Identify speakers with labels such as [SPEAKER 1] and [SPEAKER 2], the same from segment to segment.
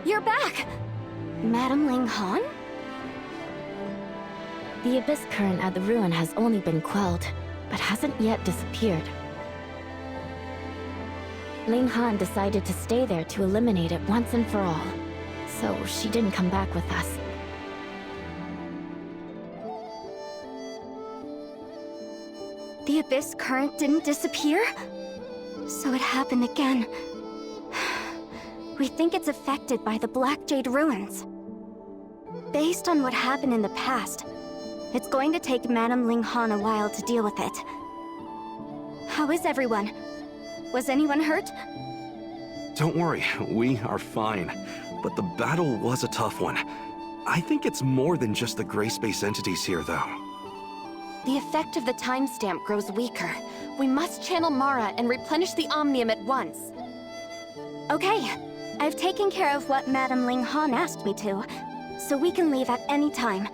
[SPEAKER 1] You're back! Madame Ling Han?
[SPEAKER 2] The abyss current at the ruin has only been quelled, but hasn't yet disappeared. Ling Han decided to stay there to eliminate it once and for all, so she didn't come back with us.
[SPEAKER 1] The abyss current didn't disappear? So it happened again. We think it's affected by the Black Jade ruins. Based on what happened in the past, it's going to take Madame Ling Han a while to deal with it. How is everyone? Was anyone hurt?
[SPEAKER 3] Don't worry, we are fine. But the battle was a tough one. I think it's more than just the gray space entities here, though.
[SPEAKER 4] The effect of the timestamp grows weaker. We must channel Mara and replenish the Omnium at once.
[SPEAKER 1] Okay. I've taken care of what Madame Ling Han asked me to, so we can leave at any time.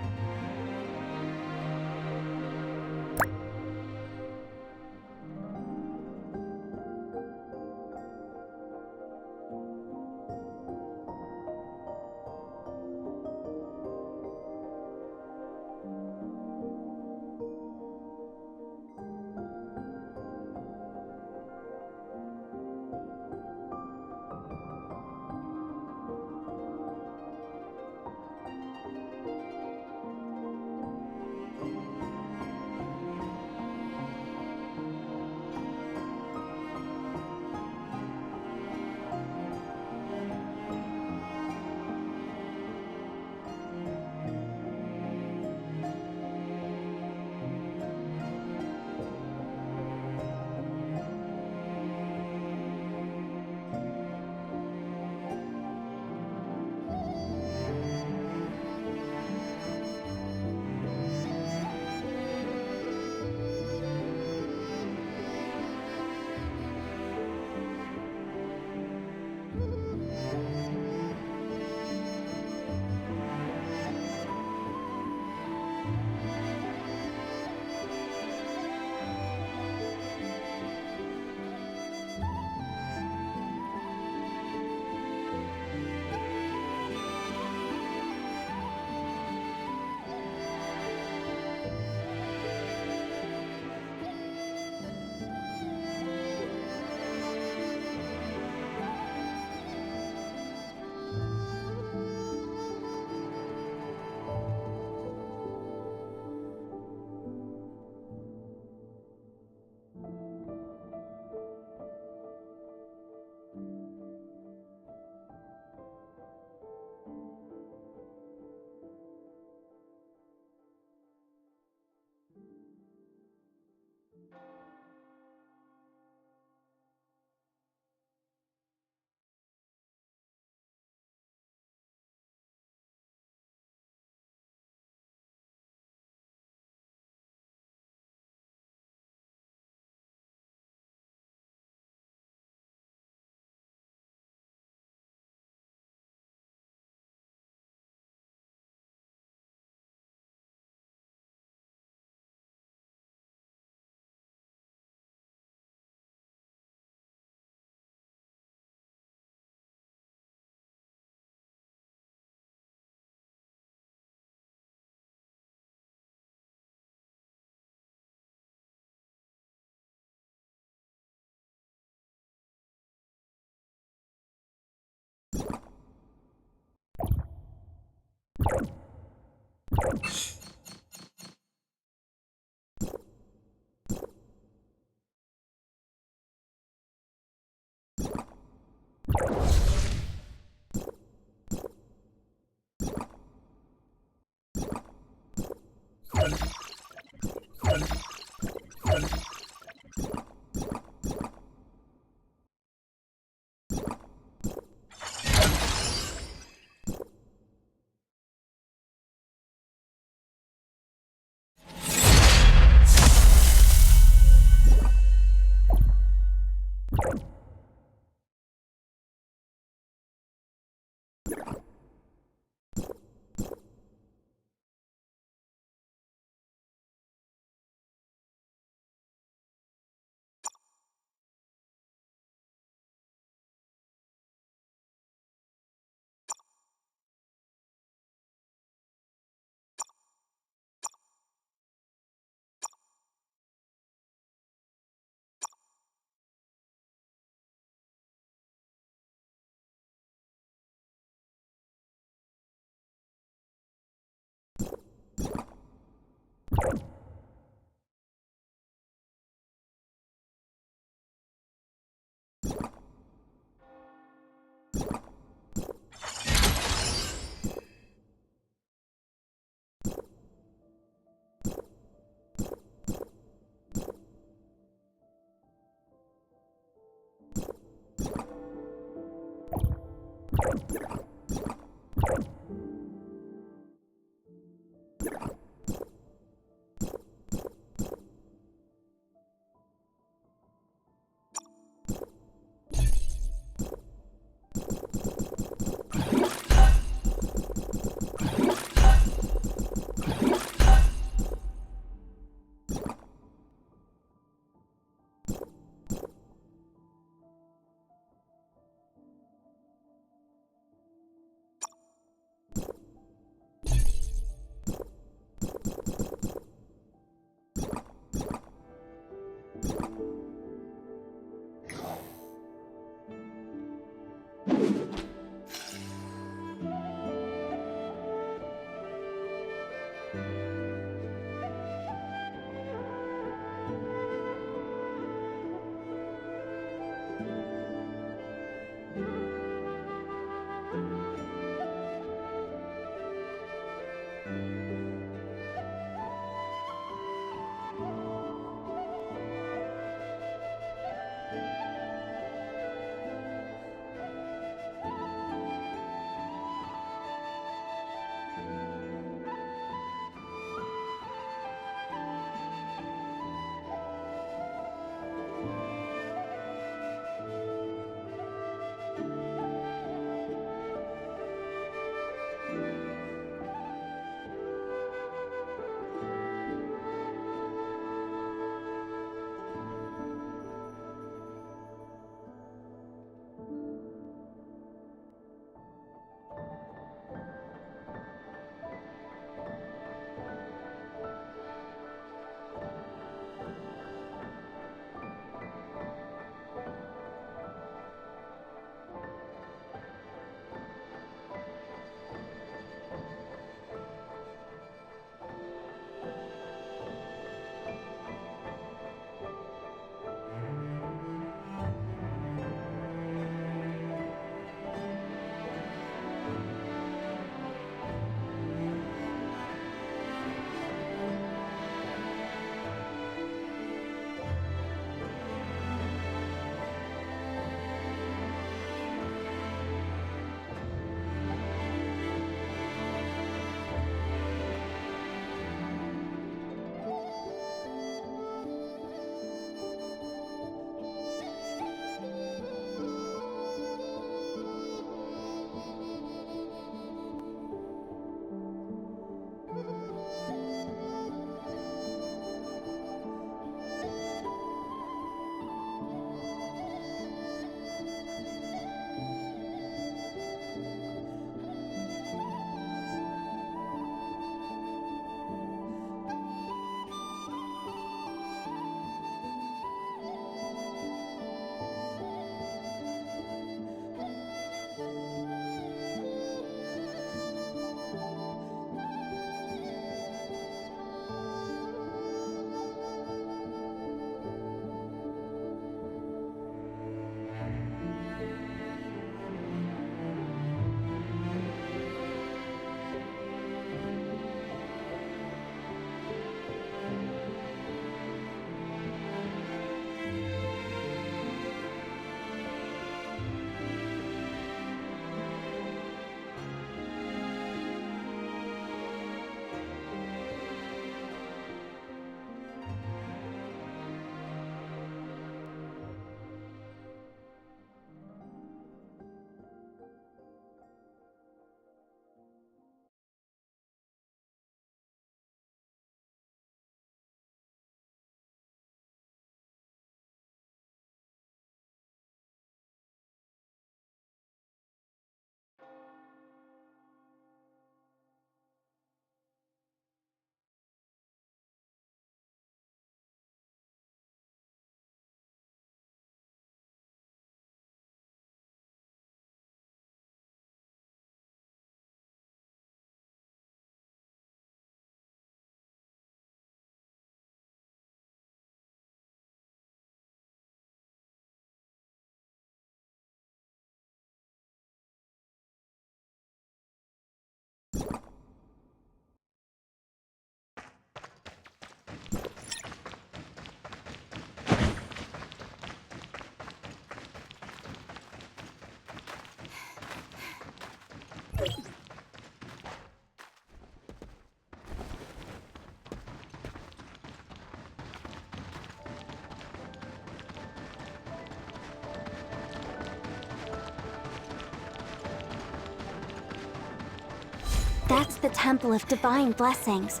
[SPEAKER 1] That's the Temple of Divine Blessings.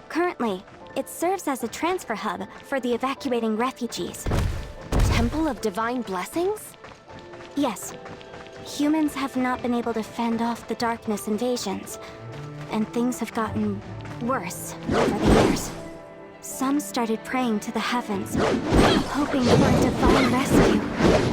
[SPEAKER 1] Currently, it serves as a transfer hub for the evacuating refugees.
[SPEAKER 4] Temple of Divine Blessings?
[SPEAKER 1] Yes. Humans have not been able to fend off the darkness invasions, and things have gotten worse over the years. Some started praying to the heavens, hoping for a divine rescue.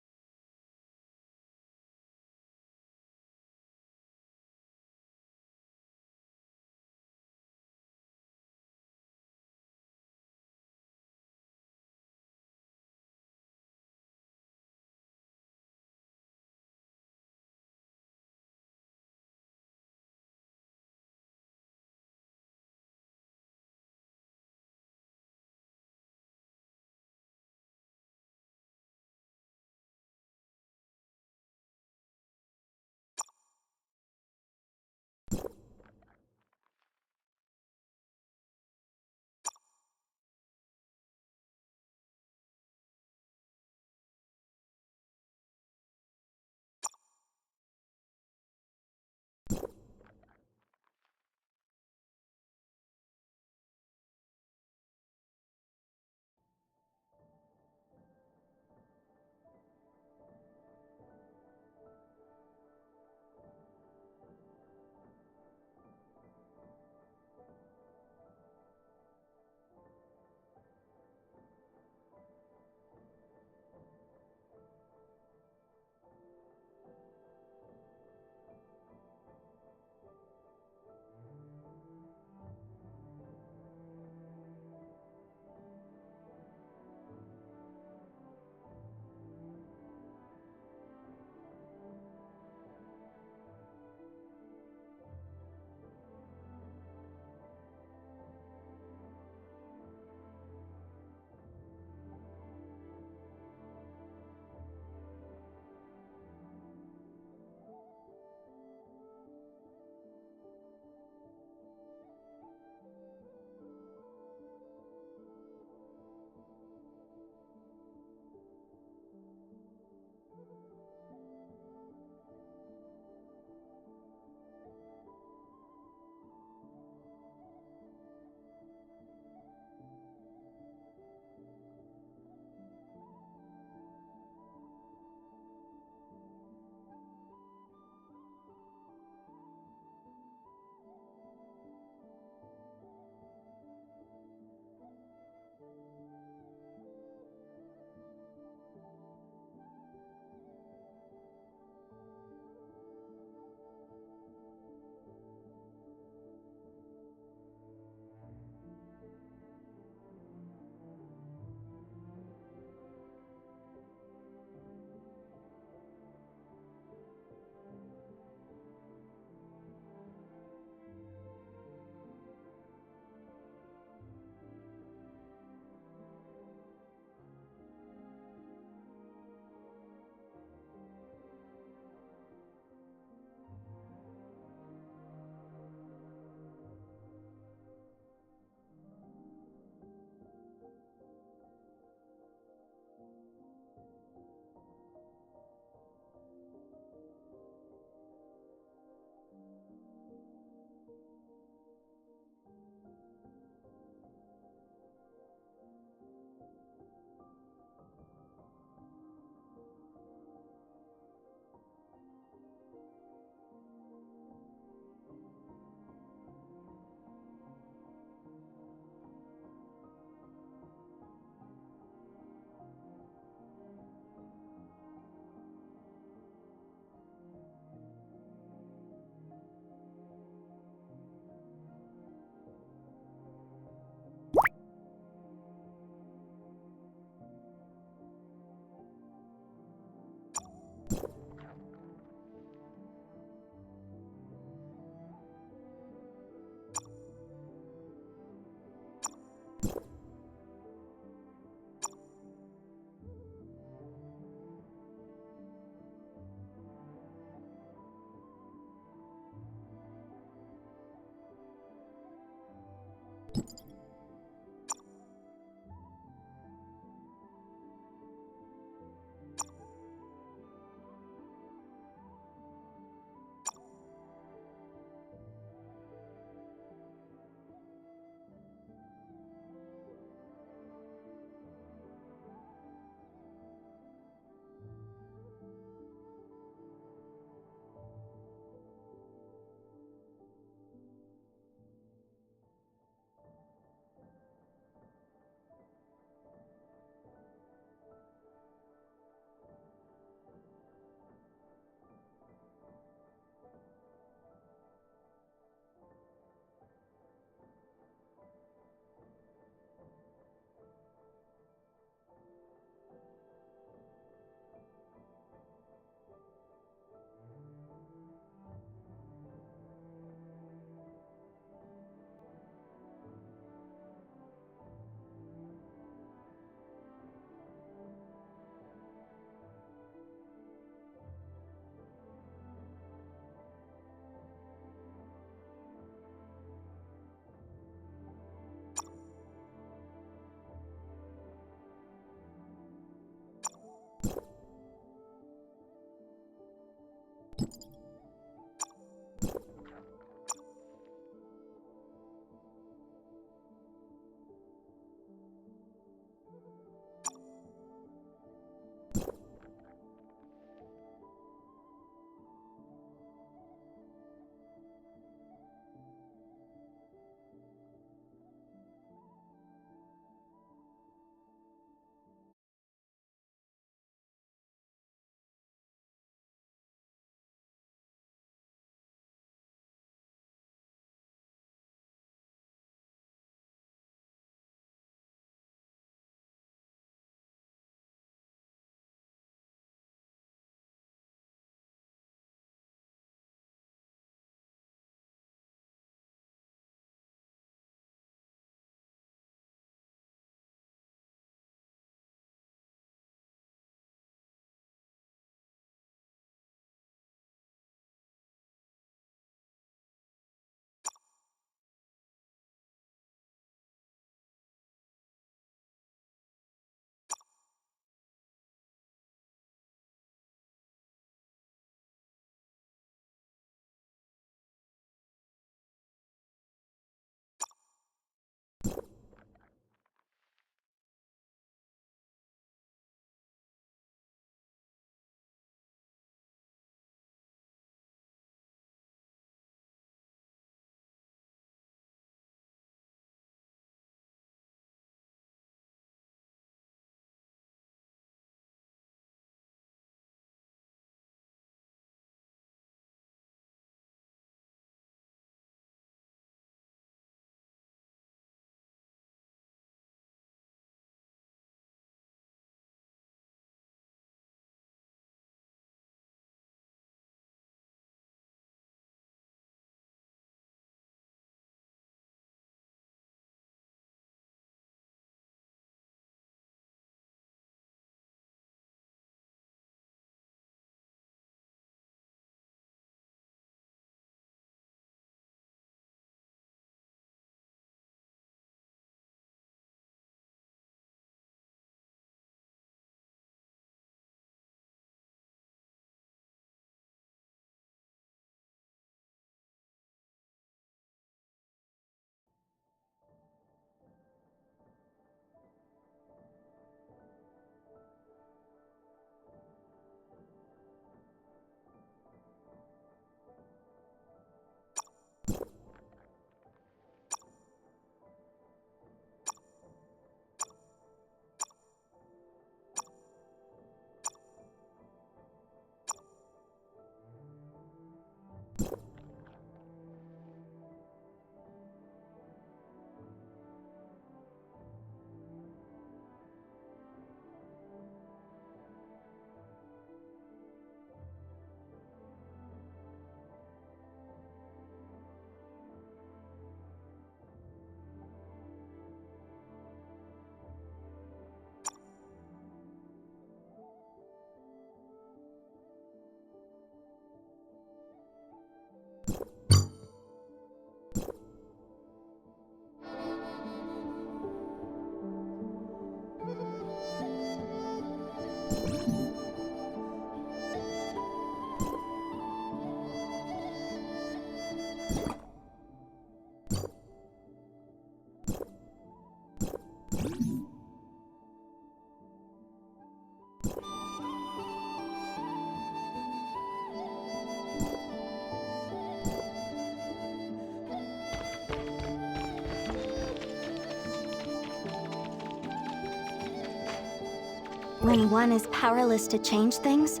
[SPEAKER 1] When one is powerless to change things,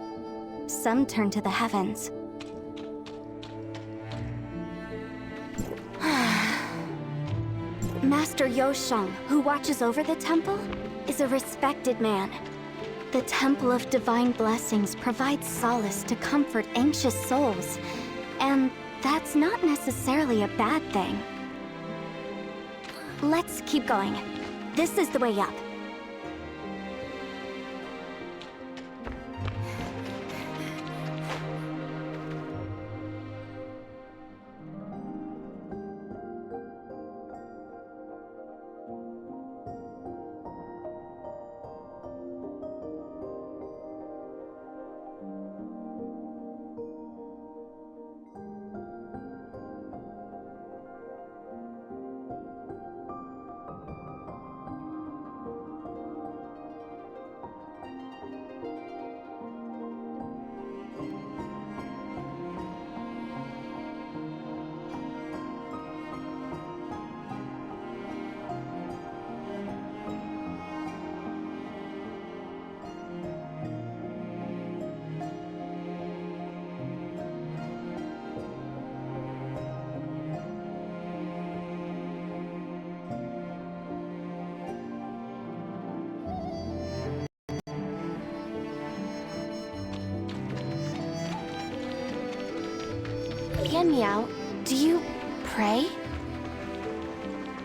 [SPEAKER 1] some turn to the heavens. Master Yosheng, who watches over the temple, is a respected man. The Temple of Divine Blessings provides solace to comfort anxious souls, and that's not necessarily a bad thing. Let's keep going. This is the way up.
[SPEAKER 4] Yan Miao, do you pray?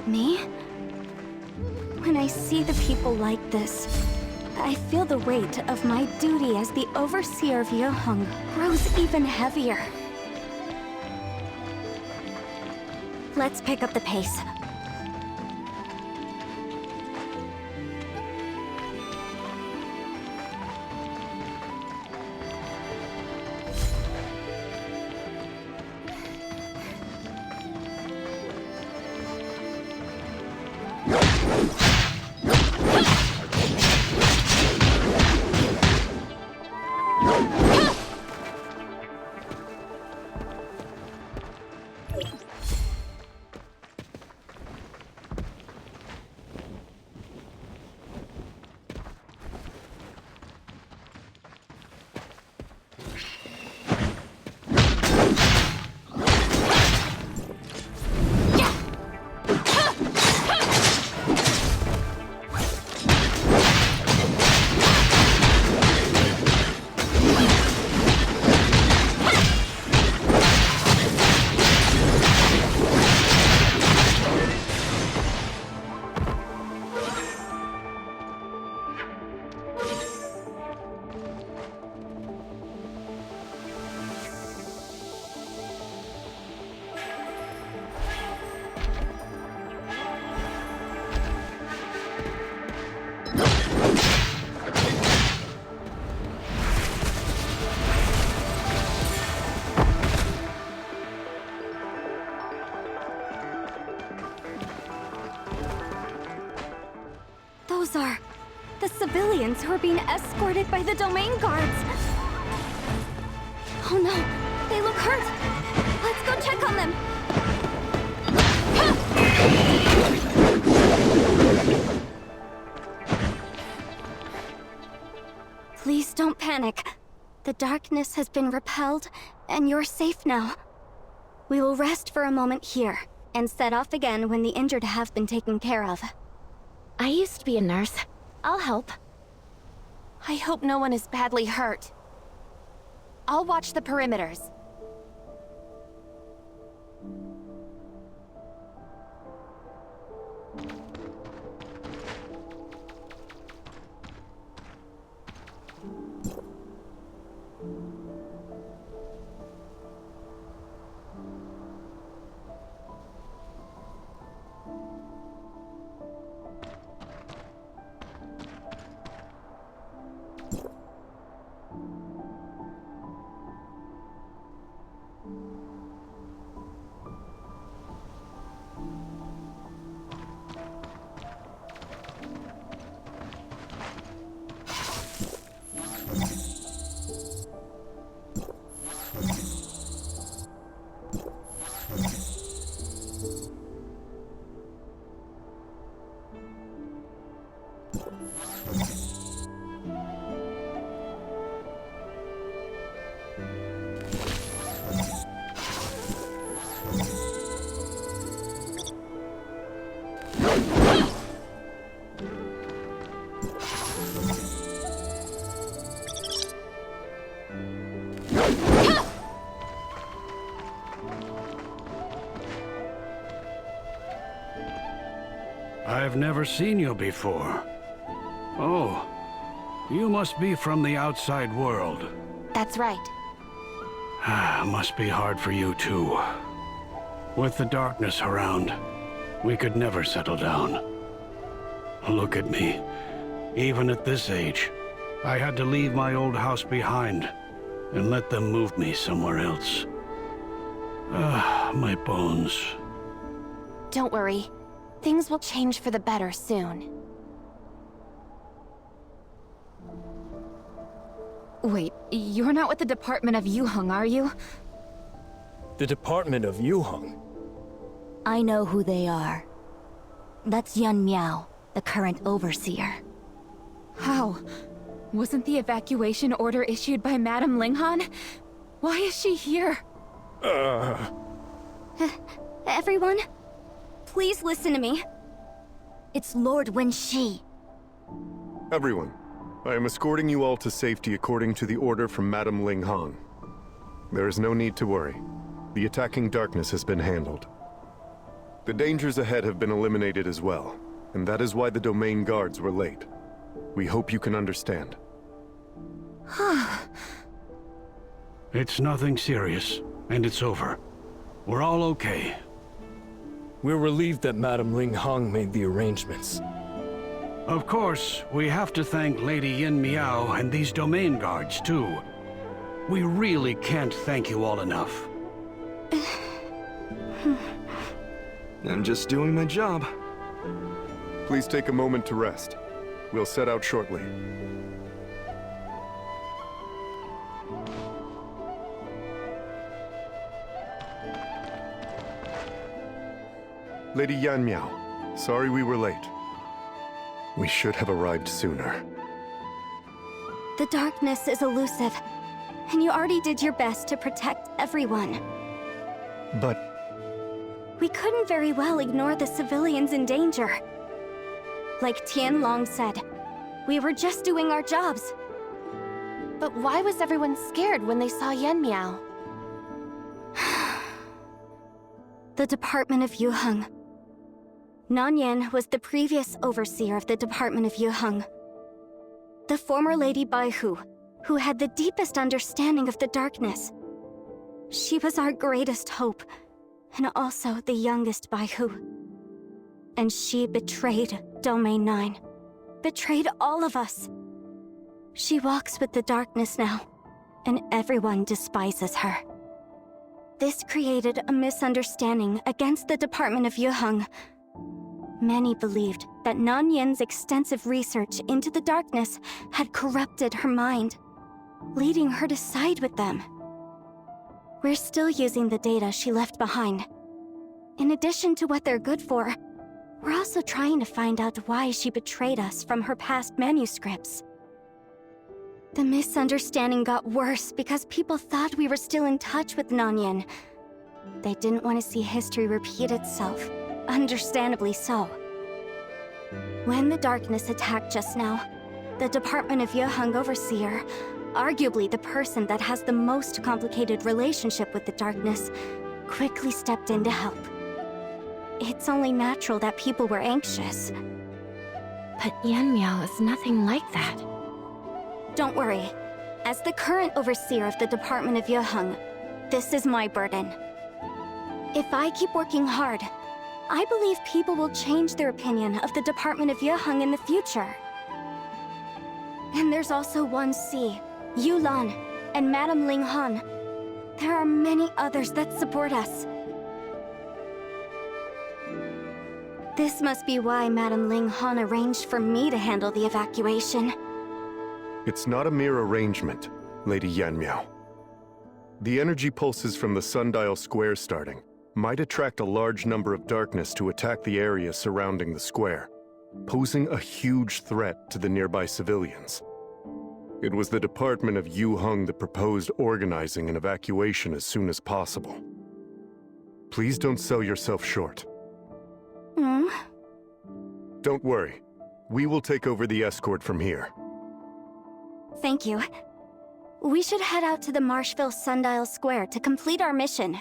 [SPEAKER 1] Me? When I see the people like this, I feel the weight of my duty as the overseer of Yoheng grows even heavier. Let's pick up the pace. Those are the civilians who are being escorted by the domain guards. Oh no, they look hurt. Let's go check on them. Please don't panic. The darkness has been repelled, and you're safe now. We will rest for a moment here, and set off again when the injured have been taken care of.
[SPEAKER 2] I used to be a nurse. I'll help.
[SPEAKER 4] I hope no one is badly hurt. I'll watch the perimeters.
[SPEAKER 5] I've never seen you before. Oh, you must be from the outside world.
[SPEAKER 4] That's right.
[SPEAKER 5] Must be hard for you too. With the darkness around, we could never settle down. Look at me. Even at this age, I had to leave my old house behind and let them move me somewhere else. My bones.
[SPEAKER 4] Don't worry. Things will change for the better soon.
[SPEAKER 6] Wait, you're not with the Department of Yuheng, are you?
[SPEAKER 7] The Department of Yuheng?
[SPEAKER 2] I know who they are. That's Yun Miao, the current overseer.
[SPEAKER 6] How? Wasn't the evacuation order issued by Madame Linghan? Why is she here?
[SPEAKER 1] Everyone, please listen to me. It's Lord Wenxi.
[SPEAKER 8] Everyone, I am escorting you all to safety according to the order from Madame Linghan. There is no need to worry. The attacking darkness has been handled. The dangers ahead have been eliminated as well, and that is why the domain guards were late. We hope you can understand.
[SPEAKER 5] It's nothing serious, and it's over. We're all okay.
[SPEAKER 7] We're relieved that Madame Linghan made the arrangements.
[SPEAKER 5] Of course, we have to thank Lady Yin Miao and these domain guards, too. We really can't thank you all enough.
[SPEAKER 3] I'm just doing my job.
[SPEAKER 8] Please take a moment to rest. We'll set out shortly. Lady Yan Miao, sorry we were late. We should have arrived sooner.
[SPEAKER 1] The darkness is elusive, and you already did your best to protect everyone.
[SPEAKER 8] But
[SPEAKER 1] We couldn't very well ignore the civilians in danger. Like Tianlong said, we were just doing our jobs.
[SPEAKER 4] But why was everyone scared when they saw Yan Miao?
[SPEAKER 1] The Department of Yuheng. Nanyan was the previous overseer of the Department of Yuheng. The former Lady Baihu, who had the deepest understanding of the darkness. She was our greatest hope, and also the youngest Baihu. And she betrayed Domain 9. Betrayed all of us. She walks with the darkness now, and everyone despises her. This created a misunderstanding against the Department of Yuheng. Many believed that Nanyan's extensive research into the darkness had corrupted her mind, leading her to side with them. We're still using the data she left behind. In addition to what they're good for, we're also trying to find out why she betrayed us from her past manuscripts. The misunderstanding got worse because people thought we were still in touch with Nanyan. They didn't want to see history repeat itself, understandably so. When the darkness attacked just now, the Department of Yuheng Overseer, arguably the person that has the most complicated relationship with the darkness, quickly stepped in to help. It's only natural that people were anxious.
[SPEAKER 2] But Yan Miao is nothing like that.
[SPEAKER 1] Don't worry. As the current overseer of the Department of Yuheng, this is my burden. If I keep working hard, I believe people will change their opinion of the Department of Yuheng in the future. And there's also 1C, Yulan, and Madame Linghan. There are many others that support us. This must be why Madame Linghan arranged for me to handle the evacuation.
[SPEAKER 8] it's not a mere arrangement, Lady Yan Miao. The energy pulses from the sundial square starting might attract a large number of darkness to attack the area surrounding the square, posing a huge threat to the nearby civilians. It was the Department of Yuheng that proposed organizing an evacuation as soon as possible. Please don't sell yourself short. Don't worry. We will take over the escort from here.
[SPEAKER 1] Thank you. We should head out to the Marshville Sundial Square to complete our mission.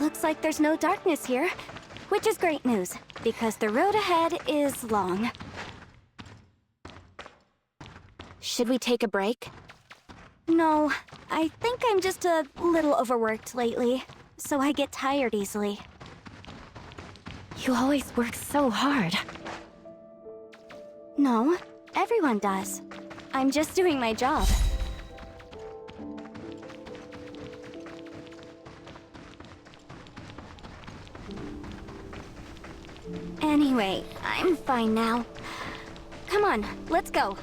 [SPEAKER 1] Looks like there's no darkness here, which is great news, because the road ahead is long.
[SPEAKER 4] Should we take a break?
[SPEAKER 1] No, I think I'm just a little overworked lately, so I get tired easily.
[SPEAKER 2] You always work so hard.
[SPEAKER 1] No, everyone does. I'm just doing my job. Anyway, I'm fine now. Come on, let's go.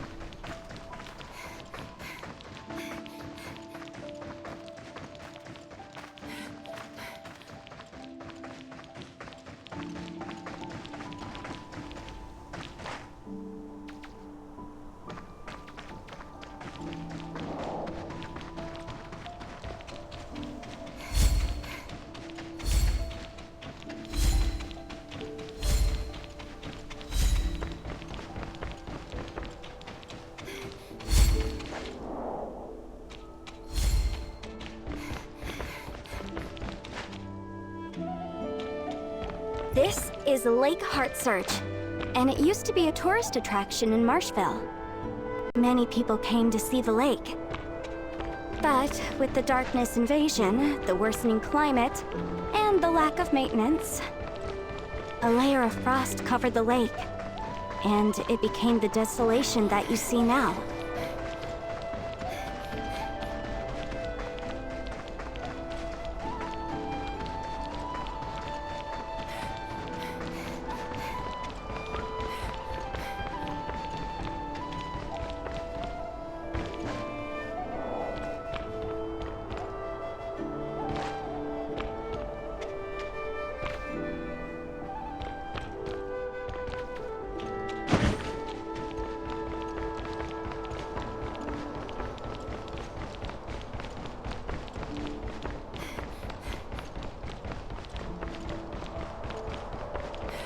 [SPEAKER 1] This is Lake Heart Search, and it used to be a tourist attraction in Marshville. Many people came to see the lake. But with the darkness invasion, the worsening climate, and the lack of maintenance, a layer of frost covered the lake, and it became the desolation that you see now.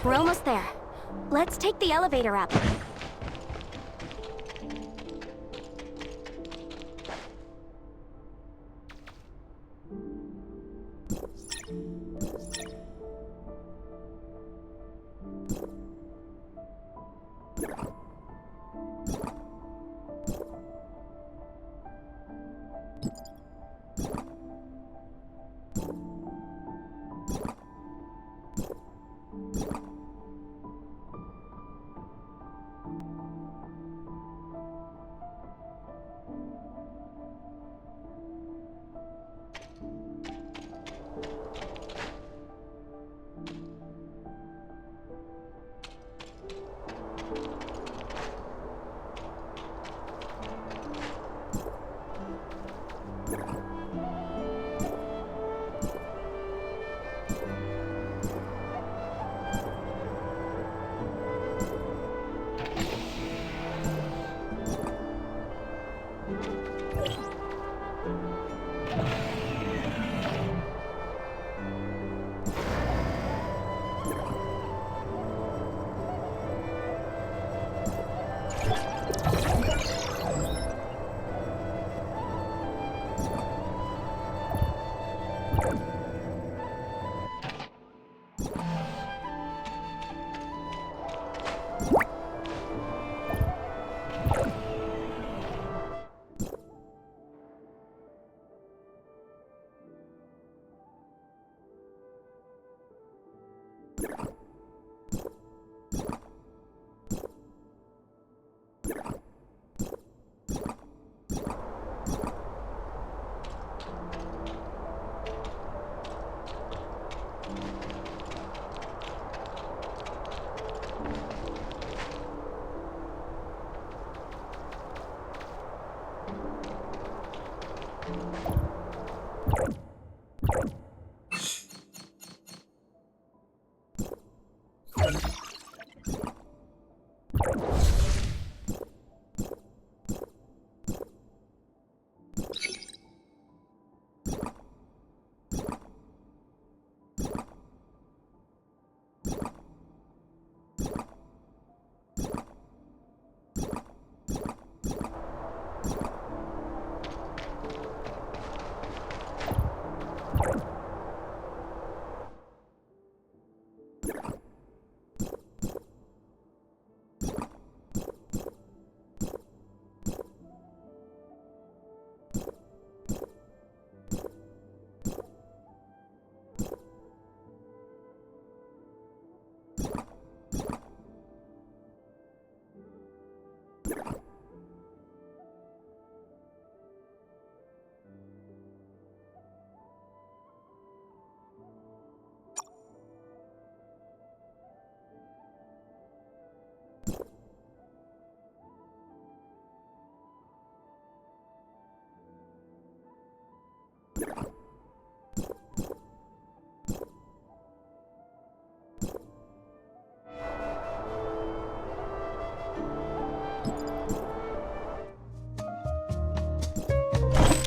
[SPEAKER 1] We're almost there. Let's take the elevator up.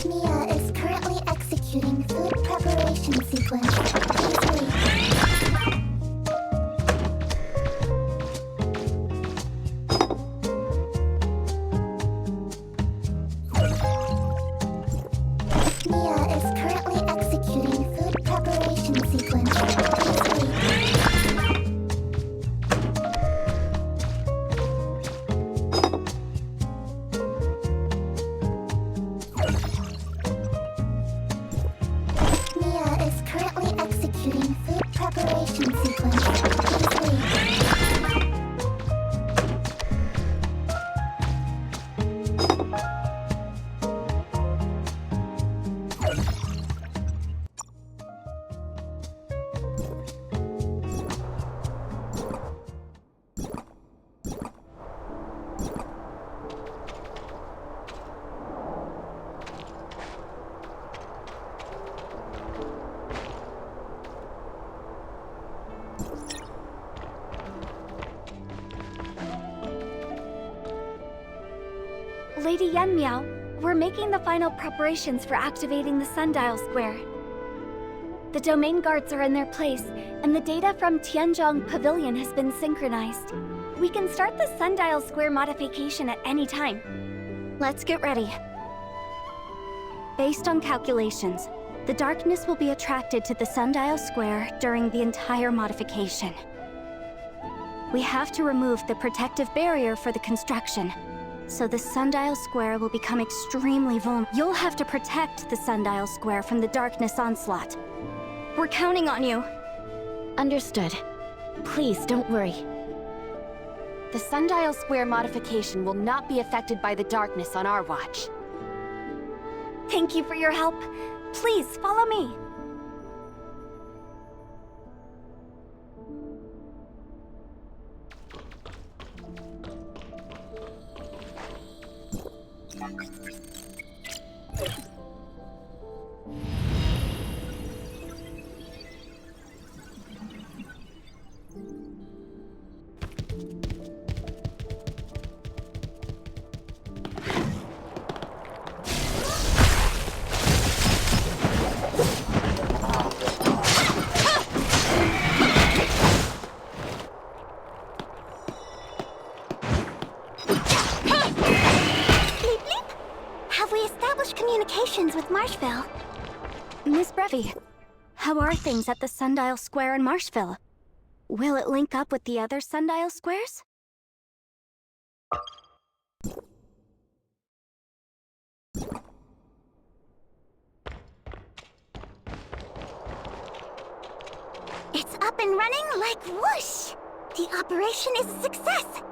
[SPEAKER 9] Mia is currently executing food preparation sequence. Please wait. Mia is currently executing food preparation sequence. Please wait. Mia is currently executing food preparation sequence. Please wait.
[SPEAKER 1] Lady Yan Miao, we're making the final preparations for activating the sundial square. The domain guards are in their place, and the data from Tianzhong Pavilion has been synchronized. We can start the sundial square modification at any time. Let's get ready. Based on calculations, the darkness will be attracted to the sundial square during the entire modification. We have to remove the protective barrier for the construction, so the sundial square will become extremely vulnerable. You'll have to protect the sundial square from the darkness onslaught. We're counting on you.
[SPEAKER 2] Understood. Please don't worry.
[SPEAKER 4] The sundial square modification will not be affected by the darkness on our watch.
[SPEAKER 1] Thank you for your help. Please follow me.
[SPEAKER 9] Have we established communications with Marshville?
[SPEAKER 1] Miss Brevi, how are things at the sundial square in Marshville? Will it link up with the other sundial squares?
[SPEAKER 9] It's up and running like whoosh! The operation is a success!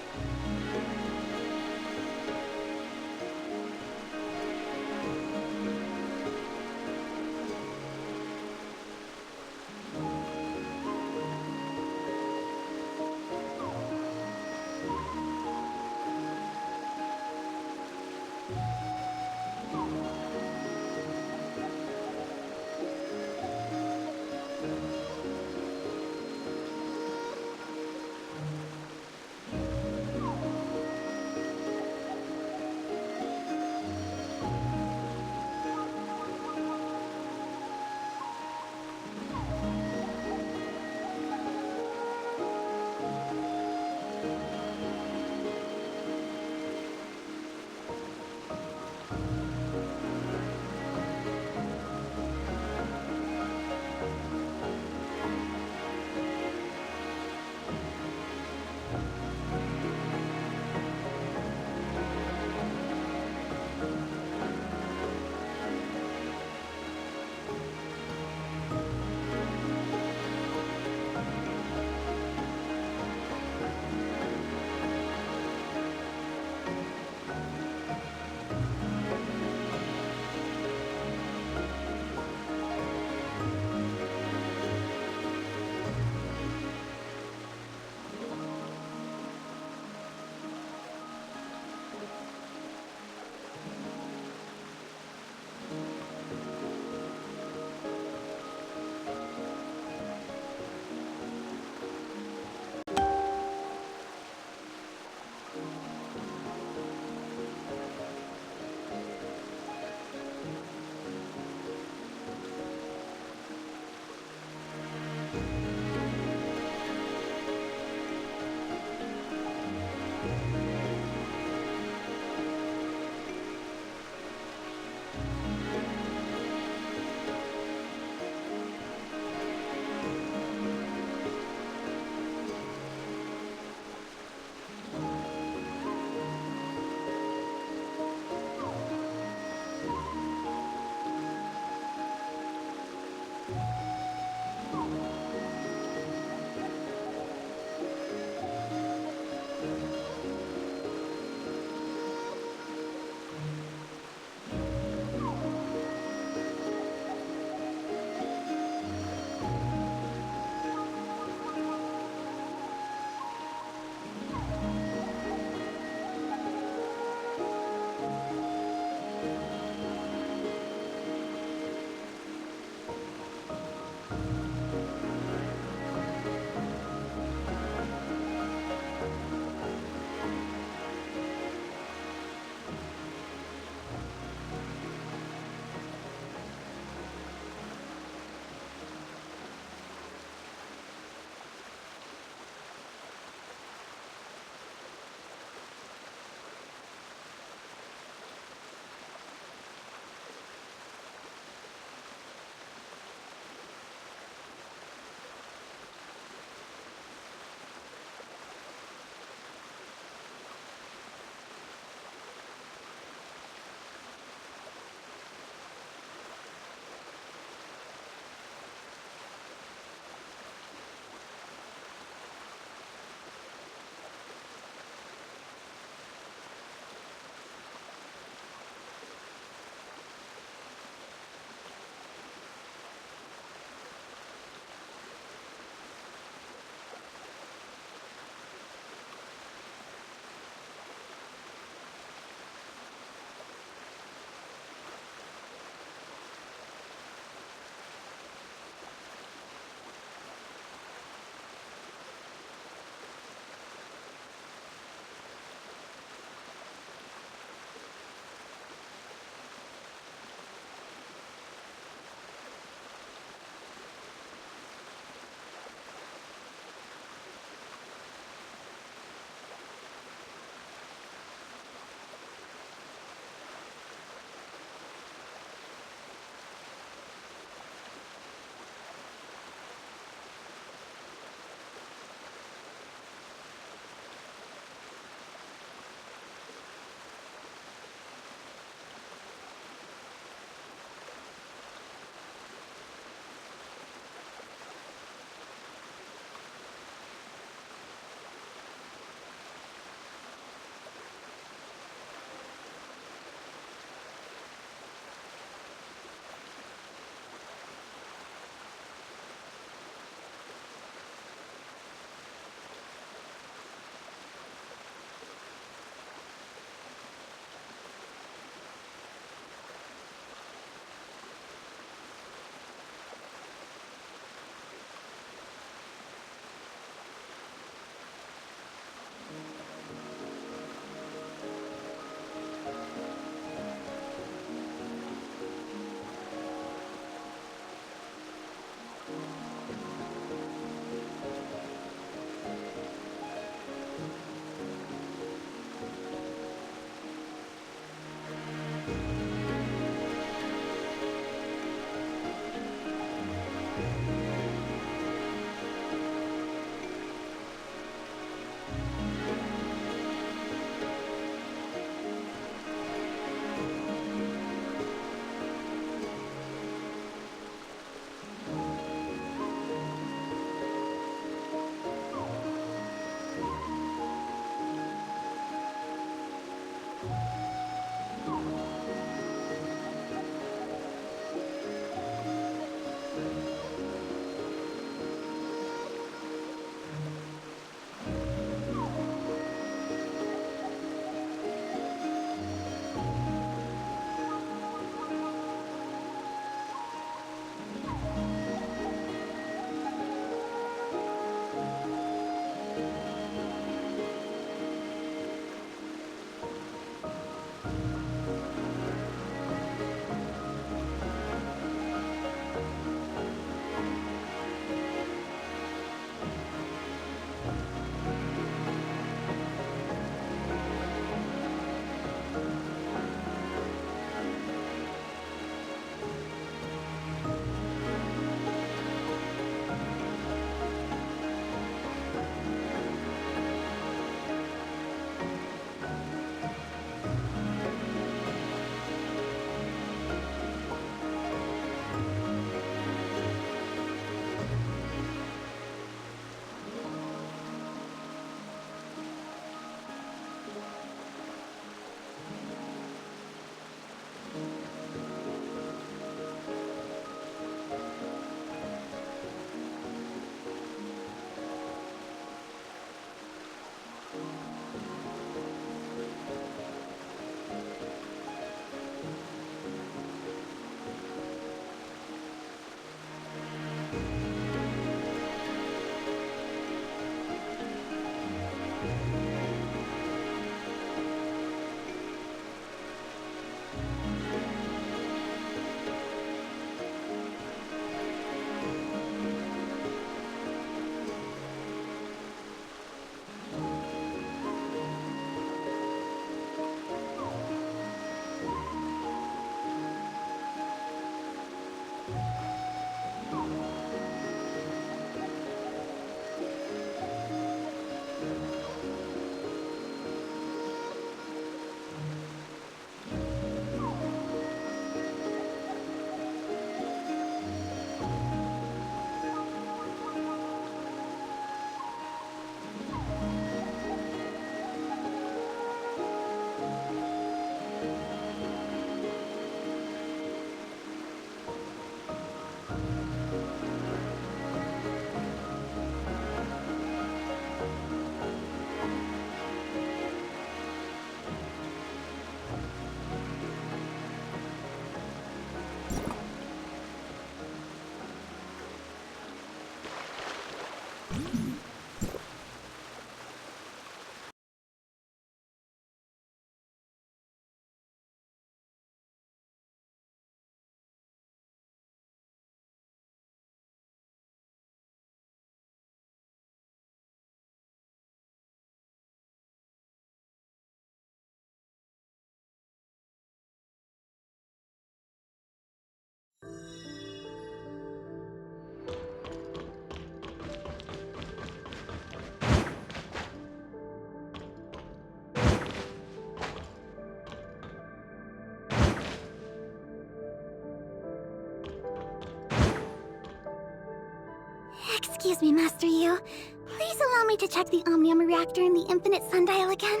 [SPEAKER 9] Excuse me, Master Yu. Please allow me to check the Omnium reactor in the Infinite Sundial again.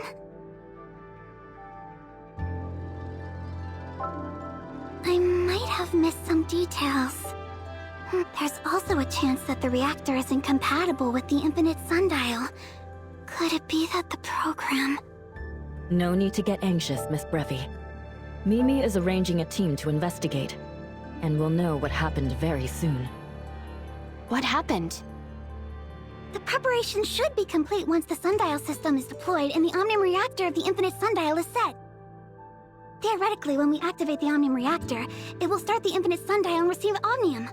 [SPEAKER 9] I might have missed some details. There's also a chance that the reactor isn't compatible with the Infinite Sundial. Could it be that the program...
[SPEAKER 2] No need to get anxious, Miss Brevi. Mimi is arranging a team to investigate, and we'll know what happened very soon.
[SPEAKER 4] What happened?
[SPEAKER 9] The preparation should be complete once the Sundial system is deployed and the Omnium reactor of the Infinite Sundial is set. Theoretically, when we activate the Omnium reactor, it will start the Infinite Sundial and receive Omnium.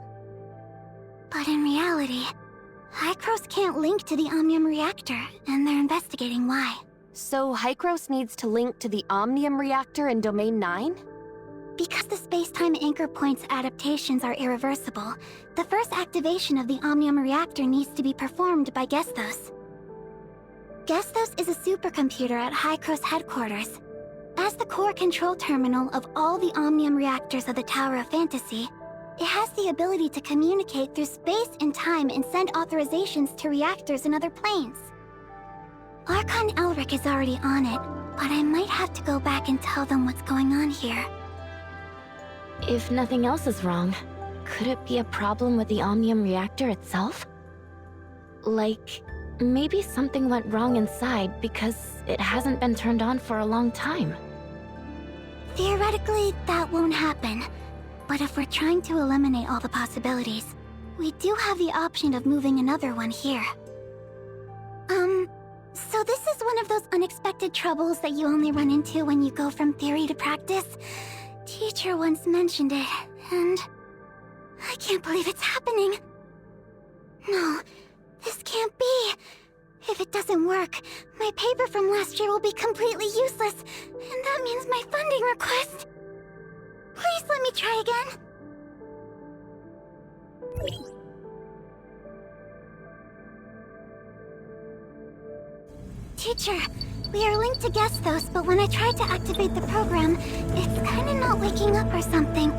[SPEAKER 9] But in reality, Hycros can't link to the Omnium reactor, and they're investigating why.
[SPEAKER 4] So Hycros needs to link to the Omnium reactor in Domain 9?
[SPEAKER 9] Because the space-time anchor point's adaptations are irreversible, the first activation of the Omnium reactor needs to be performed by Gestos. Gestos is a supercomputer at Hycros headquarters. As the core control terminal of all the Omnium reactors of the Tower of Fantasy, it has the ability to communicate through space and time and send authorizations to reactors in other planes. Archon Elric is already on it, but I might have to go back and tell them what's going on here.
[SPEAKER 2] If nothing else is wrong, could it be a problem with the Omnium reactor itself? Like, maybe something went wrong inside because it hasn't been turned on for a long time.
[SPEAKER 9] Theoretically, that won't happen. But if we're trying to eliminate all the possibilities, we do have the option of moving another one here. So this is one of those unexpected troubles that you only run into when you go from theory to practice? Teacher once mentioned it, and... I can't believe it's happening. No, this can't be. If it doesn't work, my paper from last year will be completely useless, and that means my funding request. Please let me try again. Teacher, we are linked to Gestos, but when I tried to activate the program, it's kinda not waking up or something.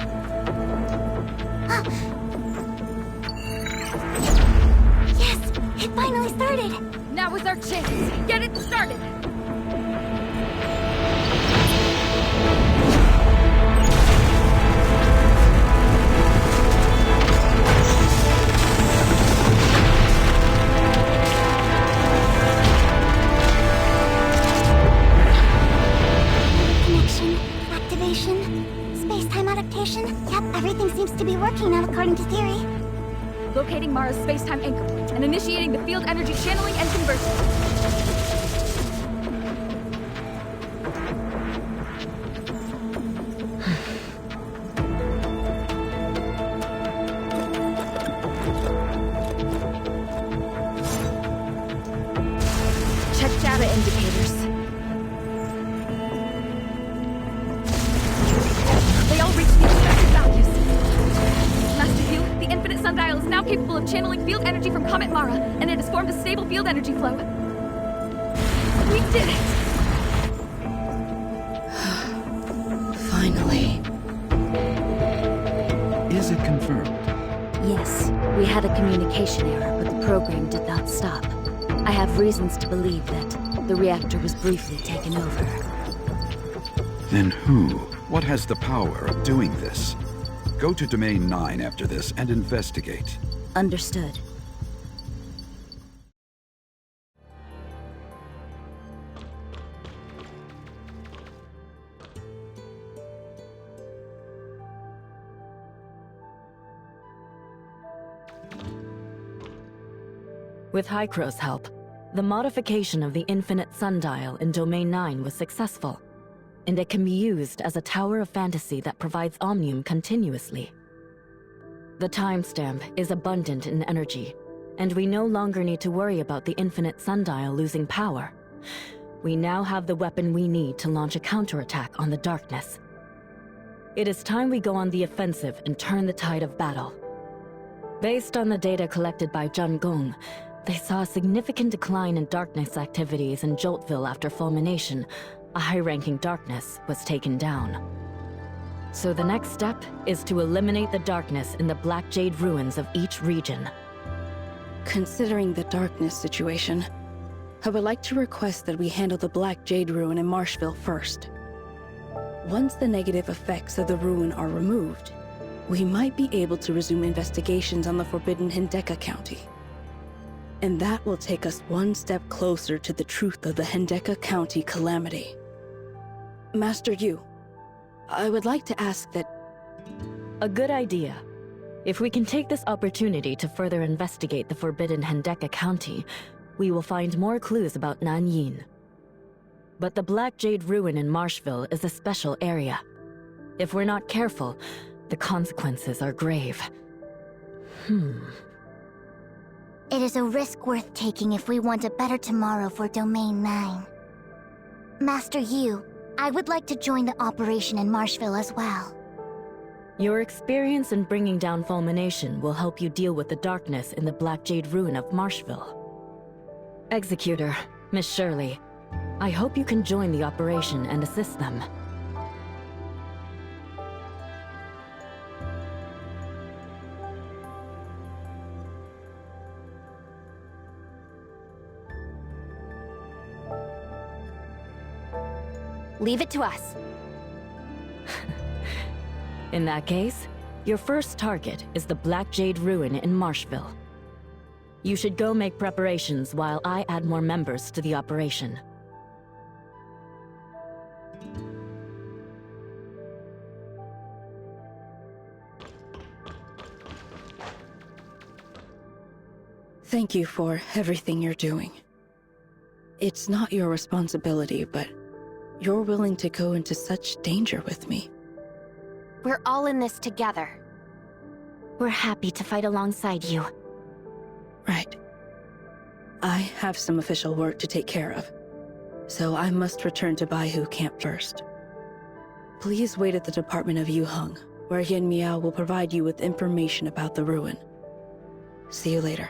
[SPEAKER 9] Yes, it finally started!
[SPEAKER 6] Now is our chance! Get it started!
[SPEAKER 9] Space-time adaptation? Yep, everything seems to be working now according to theory.
[SPEAKER 6] Locating Mara's space-time anchor point and initiating the field energy channeling and conversion. Check data indicators. They all reach the expected values. Master Yu, the Infinite Sundial is now capable of channeling field energy from Comet Mara, and it has formed a stable field energy flow. We did it!
[SPEAKER 10] Finally.
[SPEAKER 11] Is it confirmed?
[SPEAKER 10] Yes, we had a communication error, but the program did not stop. I have reasons to believe that the reactor was briefly taken over.
[SPEAKER 11] Then who? What has the power of doing this? Go to Domain 9 after this and investigate.
[SPEAKER 10] Understood.
[SPEAKER 2] With Hykro's help, the modification of the infinite sundial in Domain 9 was successful, and it can be used as a tower of fantasy that provides omnium continuously. The timestamp is abundant in energy, and we no longer need to worry about the infinite sundial losing power. We now have the weapon we need to launch a counterattack on the darkness. It is time we go on the offensive and turn the tide of battle. Based on the data collected by Zhang Gong, they saw a significant decline in darkness activities in Joltville after fulmination. A high-ranking darkness was taken down. So the next step is to eliminate the darkness in the Black Jade ruins of each region.
[SPEAKER 12] Considering the darkness situation, I would like to request that we handle the Black Jade ruin in Marshville first. Once the negative effects of the ruin are removed, we might be able to resume investigations on the forbidden Hendeka County. And that will take us one step closer to the truth of the Hendeka County calamity. Master Yu, I would like to ask that...
[SPEAKER 2] A good idea. If we can take this opportunity to further investigate the forbidden Hendeka County, we will find more clues about Nanyin. But the Black Jade ruin in Marshville is a special area. If we're not careful, the consequences are grave.
[SPEAKER 9] It is a risk worth taking if we want a better tomorrow for Domain 9. Master Yu, I would like to join the operation in Marshville as well.
[SPEAKER 2] Your experience in bringing down fulmination will help you deal with the darkness in the Black Jade ruin of Marshville. Executor, Miss Shirley, I hope you can join the operation and assist them.
[SPEAKER 4] Leave it to us.
[SPEAKER 2] In that case, your first target is the Black Jade ruin in Marshville. You should go make preparations while I add more members to the operation.
[SPEAKER 12] Thank you for everything you're doing. It's not your responsibility, but you're willing to go into such danger with me.
[SPEAKER 4] We're all in this together.
[SPEAKER 2] We're happy to fight alongside you.
[SPEAKER 12] Right. I have some official work to take care of, so I must return to Baihu Camp first. Please wait at the Department of Yuheng, where Yen Miao will provide you with information about the ruin. See you later.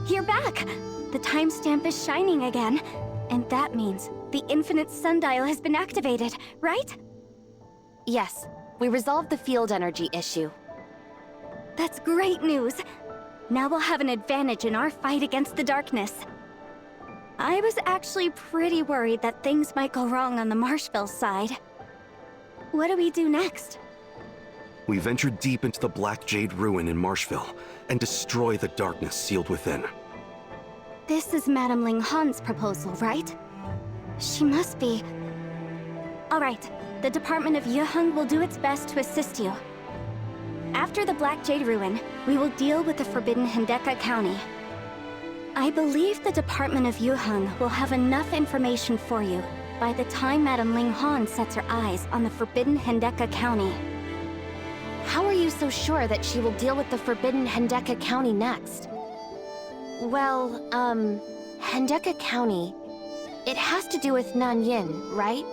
[SPEAKER 1] You're back! The timestamp is shining again. And that means the infinite sundial has been activated, right?
[SPEAKER 4] Yes, we resolved the field energy issue.
[SPEAKER 1] That's great news! Now we'll have an advantage in our fight against the darkness. I was actually pretty worried that things might go wrong on the Marshville side. What do we do next?
[SPEAKER 3] We venture deep into the Black Jade Ruin in Marshville and destroy the darkness sealed within.
[SPEAKER 1] This is Madame Ling Han's proposal, right? She must be... Alright, the Department of Yuheng will do its best to assist you. After the Black Jade Ruin, we will deal with the Forbidden Hendeka County. I believe the Department of Yuheng will have enough information for you by the time Madame Ling Han sets her eyes on the Forbidden Hendeka County.
[SPEAKER 4] How are you so sure that she will deal with the Forbidden Hendeka County next? Well, Hendeka County... It has to do with Nanyin, right?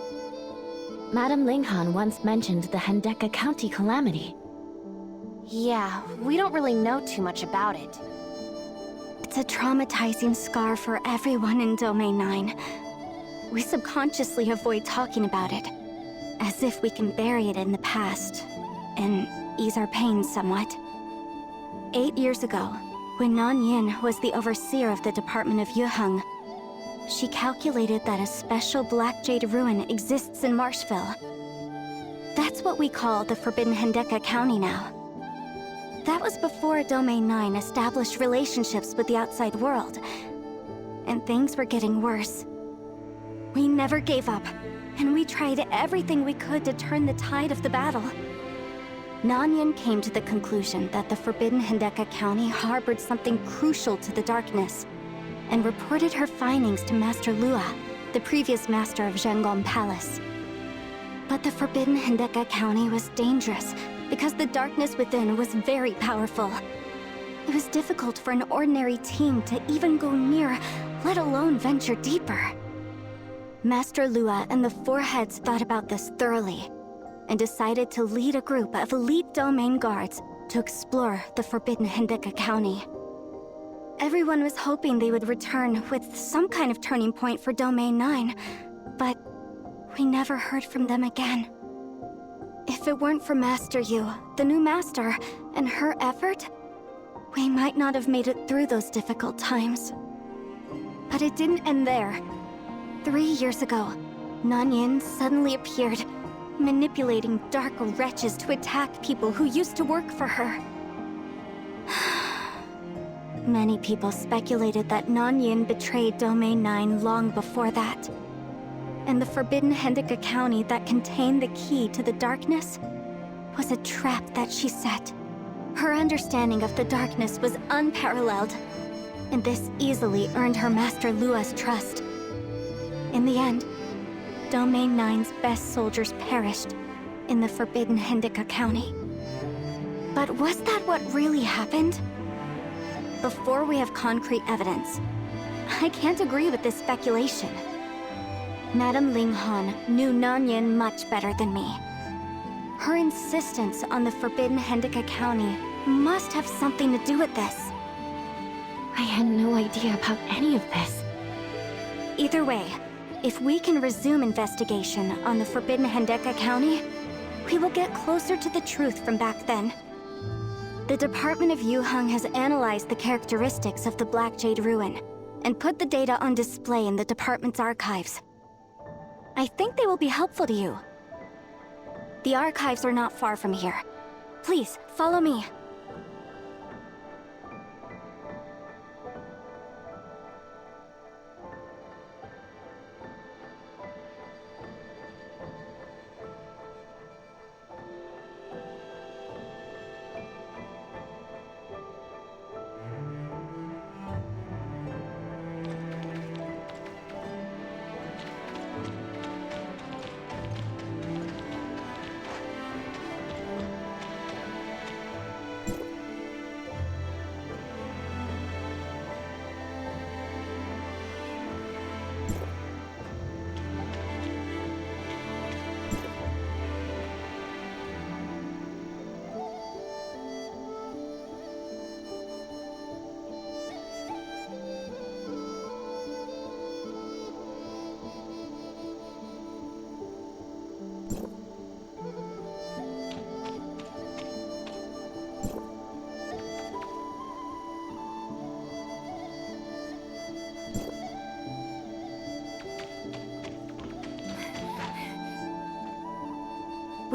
[SPEAKER 2] Madame Linghan once mentioned the Hendeka County calamity.
[SPEAKER 4] Yeah, we don't really know too much about it.
[SPEAKER 1] It's a traumatizing scar for everyone in Domain 9. We subconsciously avoid talking about it, as if we can bury it in the past, and ease our pain somewhat. 8 years ago, when Nanyin was the overseer of the Department of Yuheng, she calculated that a special Black Jade Ruin exists in Marshville. That's what we call the Forbidden Hendeka County now. That was before Domain 9 established relationships with the outside world, and things were getting worse. We never gave up, and we tried everything we could to turn the tide of the battle. Nanyin came to the conclusion that the Forbidden Hendeka County harbored something crucial to the darkness, and reported her findings to Master Lua, the previous master of Zhangong Palace. But the Forbidden Hendeka County was dangerous, because the darkness within was very powerful. It was difficult for an ordinary team to even go near, let alone venture deeper. Master Lua and the Four Heads thought about this thoroughly, and decided to lead a group of elite domain guards to explore the Forbidden Hendeka County. Everyone was hoping they would return with some kind of turning point for Domain 9, but we never heard from them again. If it weren't for Master Yu, the new master, and her effort, we might not have made it through those difficult times. But it didn't end there. 3 years ago, Nanyin suddenly appeared, manipulating dark wretches to attack people who used to work for her. Many people speculated that Nanyin betrayed Domain 9 long before that. And the Forbidden Hendeka County that contained the key to the darkness was a trap that she set. Her understanding of the darkness was unparalleled, and this easily earned her Master Lua's trust. In the end, Domain 9's best soldiers perished in the Forbidden Hendeka County. But was that what really happened? Before we have concrete evidence, I can't agree with this speculation. Madame Ling Han knew Nanyin much better than me. Her insistence on the Forbidden Hendeka County must have something to do with this.
[SPEAKER 2] I had no idea about any of this.
[SPEAKER 1] Either way, if we can resume investigation on the Forbidden Hendeka County, we will get closer to the truth from back then. The Department of Yuheng has analyzed the characteristics of the Black Jade Ruin and put the data on display in the department's archives. I think they will be helpful to you. The archives are not far from here. Please, follow me.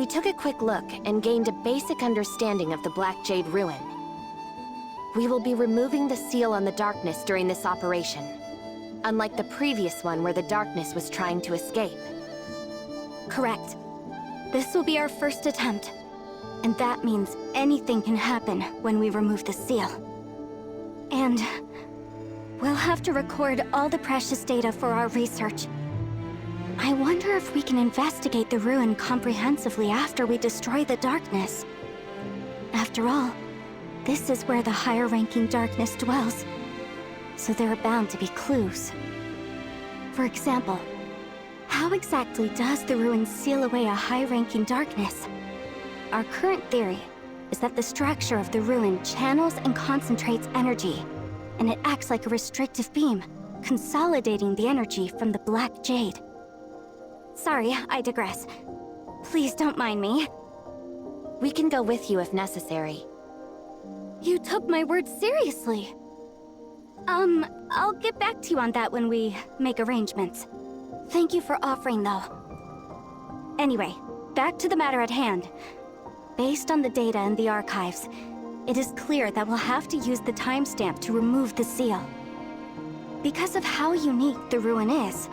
[SPEAKER 4] We took a quick look and gained a basic understanding of the Black Jade Ruin. We will be removing the seal on the darkness during this operation, unlike the previous one where the darkness was trying to escape.
[SPEAKER 1] Correct. This will be our first attempt. And that means anything can happen when we remove the seal. And we'll have to record all the precious data for our research. I wonder if we can investigate the ruin comprehensively after we destroy the darkness. After all, this is where the higher-ranking darkness dwells, so there are bound to be clues. For example, how exactly does the ruin seal away a high-ranking darkness? Our current theory is that the structure of the ruin channels and concentrates energy, and it acts like a restrictive beam, consolidating the energy from the Black Jade. Sorry, I digress. Please don't mind me.
[SPEAKER 4] We can go with you if necessary.
[SPEAKER 1] You took my words seriously. I'll get back to you on that when we make arrangements. Thank you for offering, though. Anyway, back to the matter at hand. Based on the data in the archives, it is clear that we'll have to use the timestamp to remove the seal. Because of how unique the ruin is,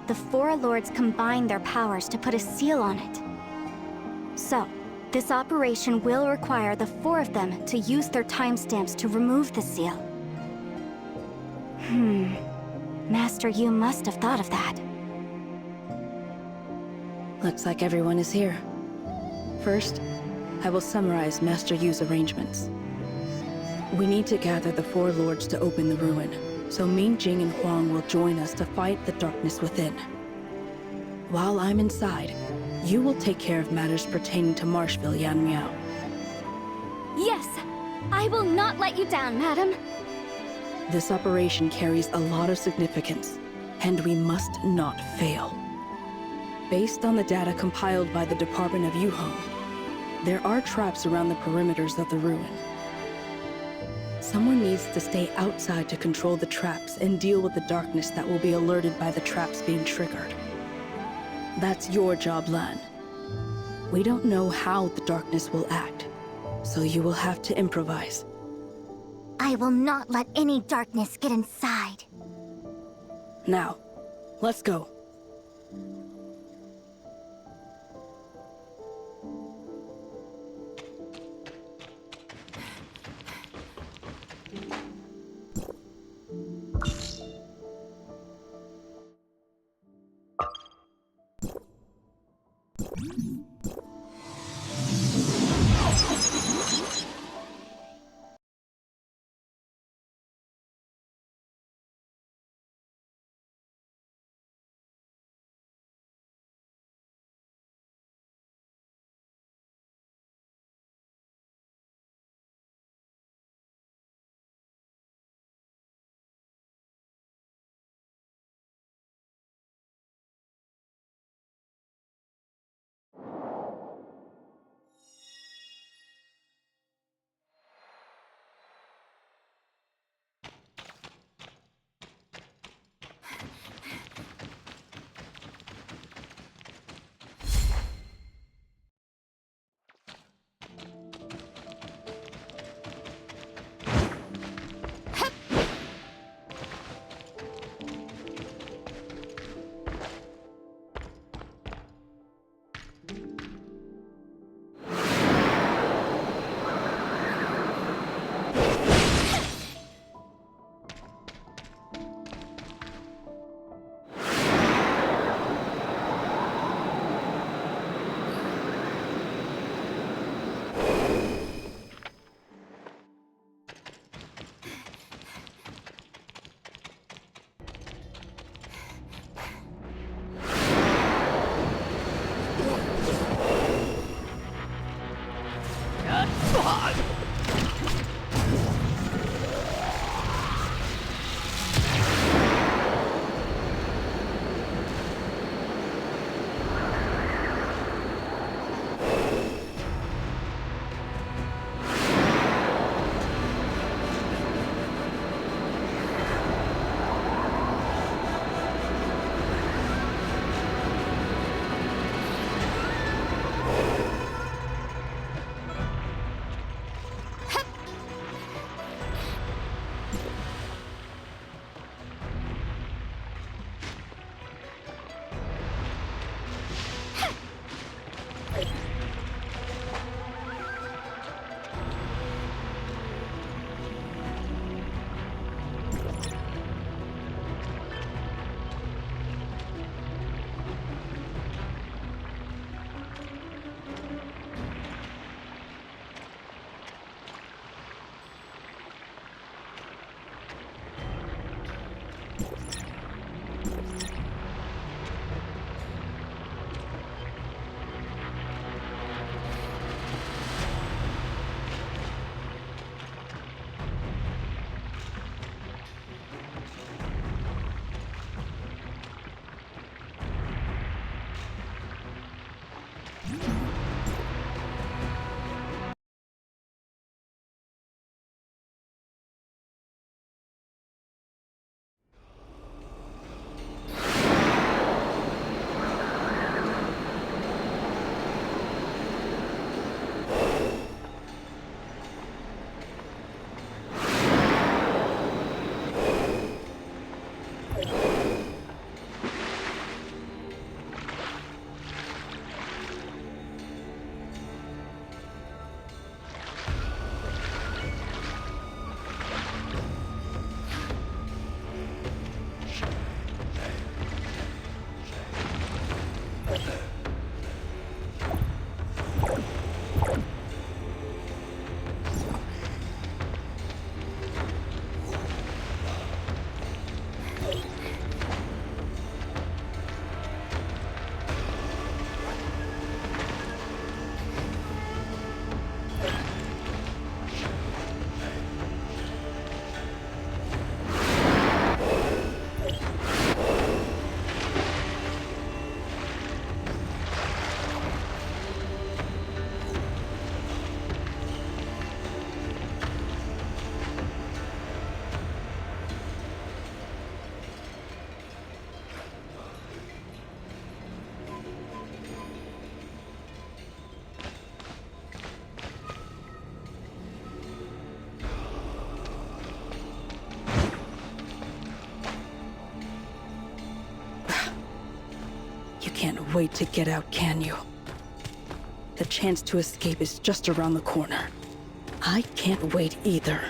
[SPEAKER 1] the four lords combined their powers to put a seal on it. So, this operation will require the four of them to use their timestamps to remove the seal. Master Yu must have thought of that.
[SPEAKER 12] Looks like everyone is here. First, I will summarize Master Yu's arrangements. We need to gather the four lords to open the ruin, so Ming Jing and Huang will join us to fight the darkness within. While I'm inside, you will take care of matters pertaining to Marshville, Yan Miao.
[SPEAKER 1] Yes! I will not let you down, madam.
[SPEAKER 12] This operation carries a lot of significance, and we must not fail. Based on the data compiled by the Department of Yuhong, there are traps around the perimeters of the ruin. Someone needs to stay outside to control the traps and deal with the darkness that will be alerted by the traps being triggered. That's your job, Lan. We don't know how the darkness will act, so you will have to improvise.
[SPEAKER 9] I will not let any darkness get inside.
[SPEAKER 12] Now, let's go. You can't wait to get out, can you? The chance to escape is just around the corner. I can't wait either.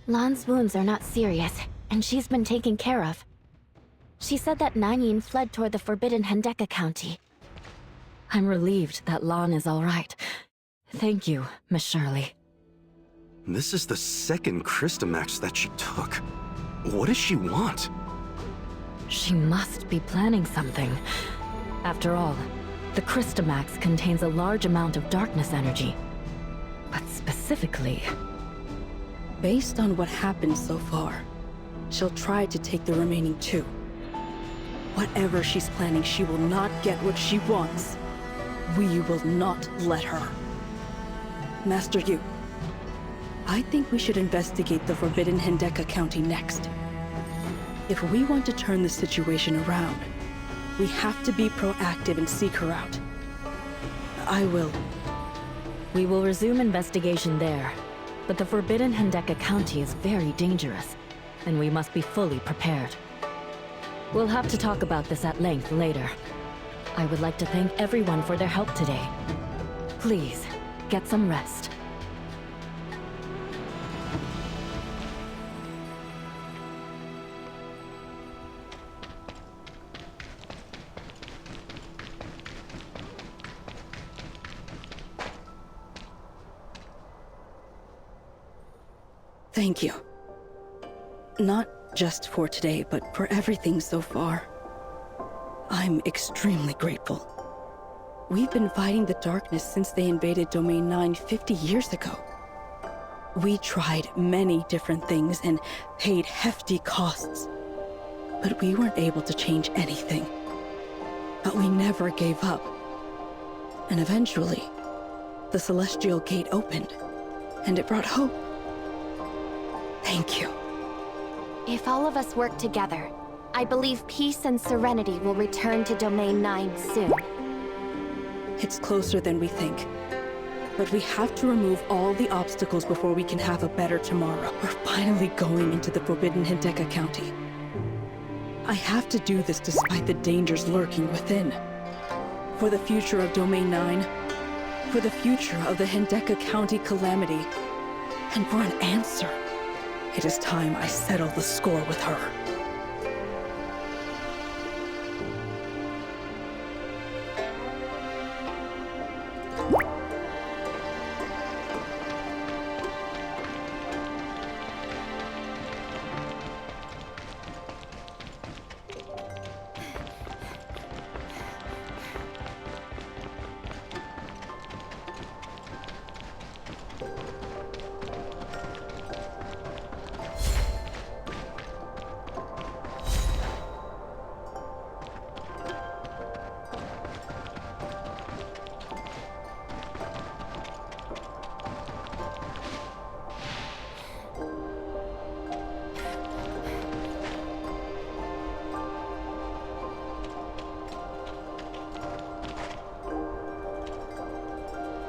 [SPEAKER 2] Lan's wounds are not serious, and she's been taken care of. She said that Nanyin fled toward the forbidden Hendeka County. I'm relieved that Lan is all right. Thank you, Miss Shirley.
[SPEAKER 3] This is the second Christamax that she took. What does she want?
[SPEAKER 2] She must be planning something. After all, the Christamax contains a large amount of darkness energy. But specifically...
[SPEAKER 12] Based on what happened so far, she'll try to take the remaining two. Whatever she's planning, she will not get what she wants. We will not let her. Master Yu, I think we should investigate the forbidden Hendeka County next. If we want to turn the situation around, we have to be proactive and seek her out. I will.
[SPEAKER 2] We will resume investigation there. But the forbidden Hendeka County is very dangerous, and we must be fully prepared. We'll have to talk about this at length later. I would like to thank everyone for their help today. Please, get some rest.
[SPEAKER 12] Thank you. Not just for today, but for everything so far. I'm extremely grateful. We've been fighting the darkness since they invaded Domain 9 50 years ago. We tried many different things and paid hefty costs. But we weren't able to change anything. But we never gave up. And eventually, the Celestial Gate opened, and it brought hope. Thank you.
[SPEAKER 4] If all of us work together, I believe peace and serenity will return to Domain 9 soon.
[SPEAKER 12] It's closer than we think. But we have to remove all the obstacles before we can have a better tomorrow. We're finally going into the Forbidden Hideka County. I have to do this despite the dangers lurking within. For the future of Domain 9, for the future of the Hideka County calamity, and for an answer. It is time I settle the score with her.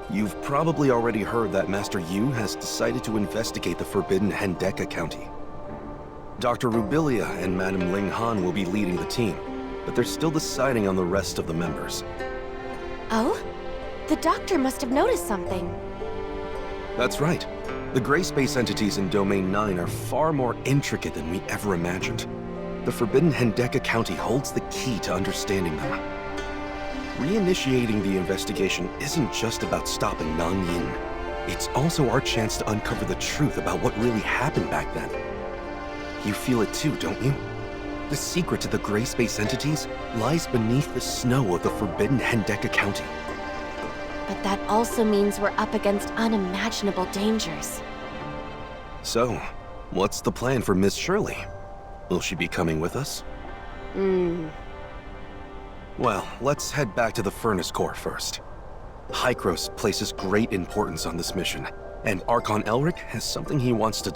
[SPEAKER 3] You've probably already heard that Master Yu has decided to investigate the Forbidden Hideka County. Dr. Rubilia and Madame Ling Han will be leading the team, but they're still deciding on the rest of the members.
[SPEAKER 4] Oh? The doctor must have noticed something.
[SPEAKER 3] That's right. The gray space entities in Domain 9 are far more intricate than we ever imagined. The Forbidden Hideka County holds the key to understanding them. Reinitiating the investigation isn't just about stopping Nang Yin. It's also our chance to uncover the truth about what really happened back then. You feel it too, don't you? The secret to the gray space entities lies beneath the snow of the Forbidden Hideka County.
[SPEAKER 4] But that also means we're up against unimaginable dangers.
[SPEAKER 3] So, what's the plan for Miss Shirley? Will she be coming with us? Well, let's head back to the Furnace Core first. Hykros places great importance on this mission, and Archon Elric has something he wants to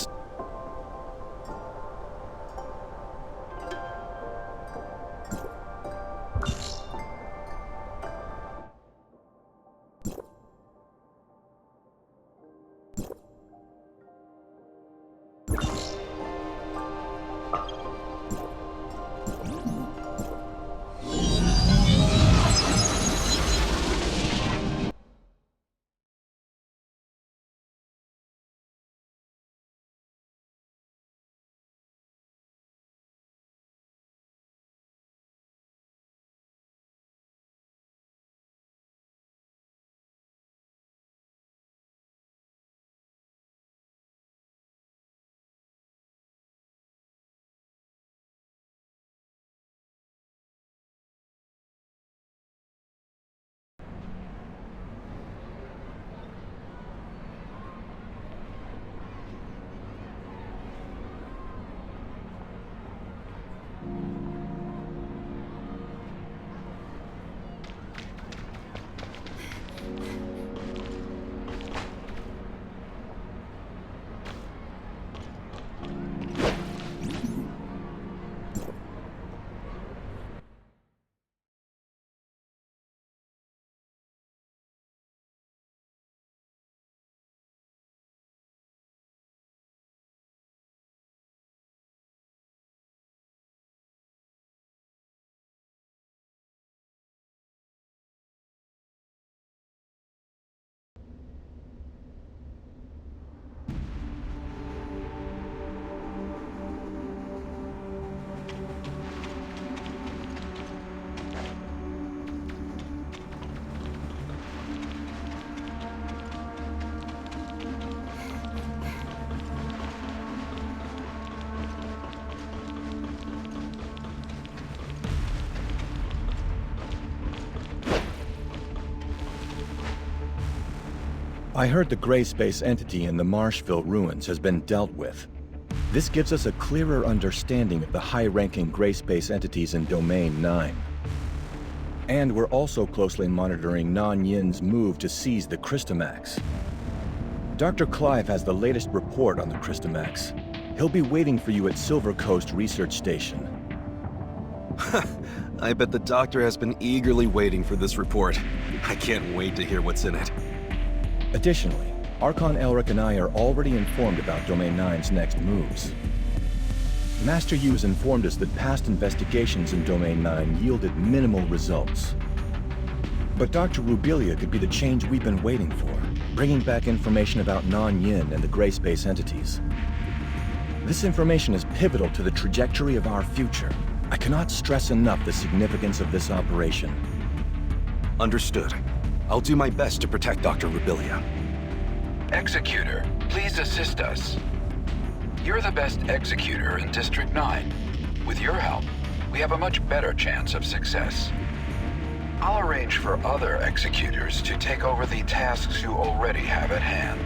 [SPEAKER 13] I heard the gray space entity in the Marshville ruins has been dealt with. This gives us a clearer understanding of the high-ranking gray space entities in Domain 9. And we're also closely monitoring Nan Yin's move to seize the Crystamax. Dr. Clive has the latest report on the Crystamax. He'll be waiting for you at Silver Coast Research Station.
[SPEAKER 3] I bet the doctor has been eagerly waiting for this report. I can't wait to hear what's in it.
[SPEAKER 13] Additionally, Archon Elric and I are already informed about Domain 9's next moves. Master Yu has informed us that past investigations in Domain 9 yielded minimal results. But Dr. Rubilia could be the change we've been waiting for, bringing back information about Nan Yin and the gray space entities. This information is pivotal to the trajectory of our future. I cannot stress enough the significance of this operation.
[SPEAKER 3] Understood. I'll do my best to protect Dr. Rubilia.
[SPEAKER 11] Executor, please assist us. You're the best executor in District 9. With your help, we have a much better chance of success. I'll arrange for other executors to take over the tasks you already have at hand.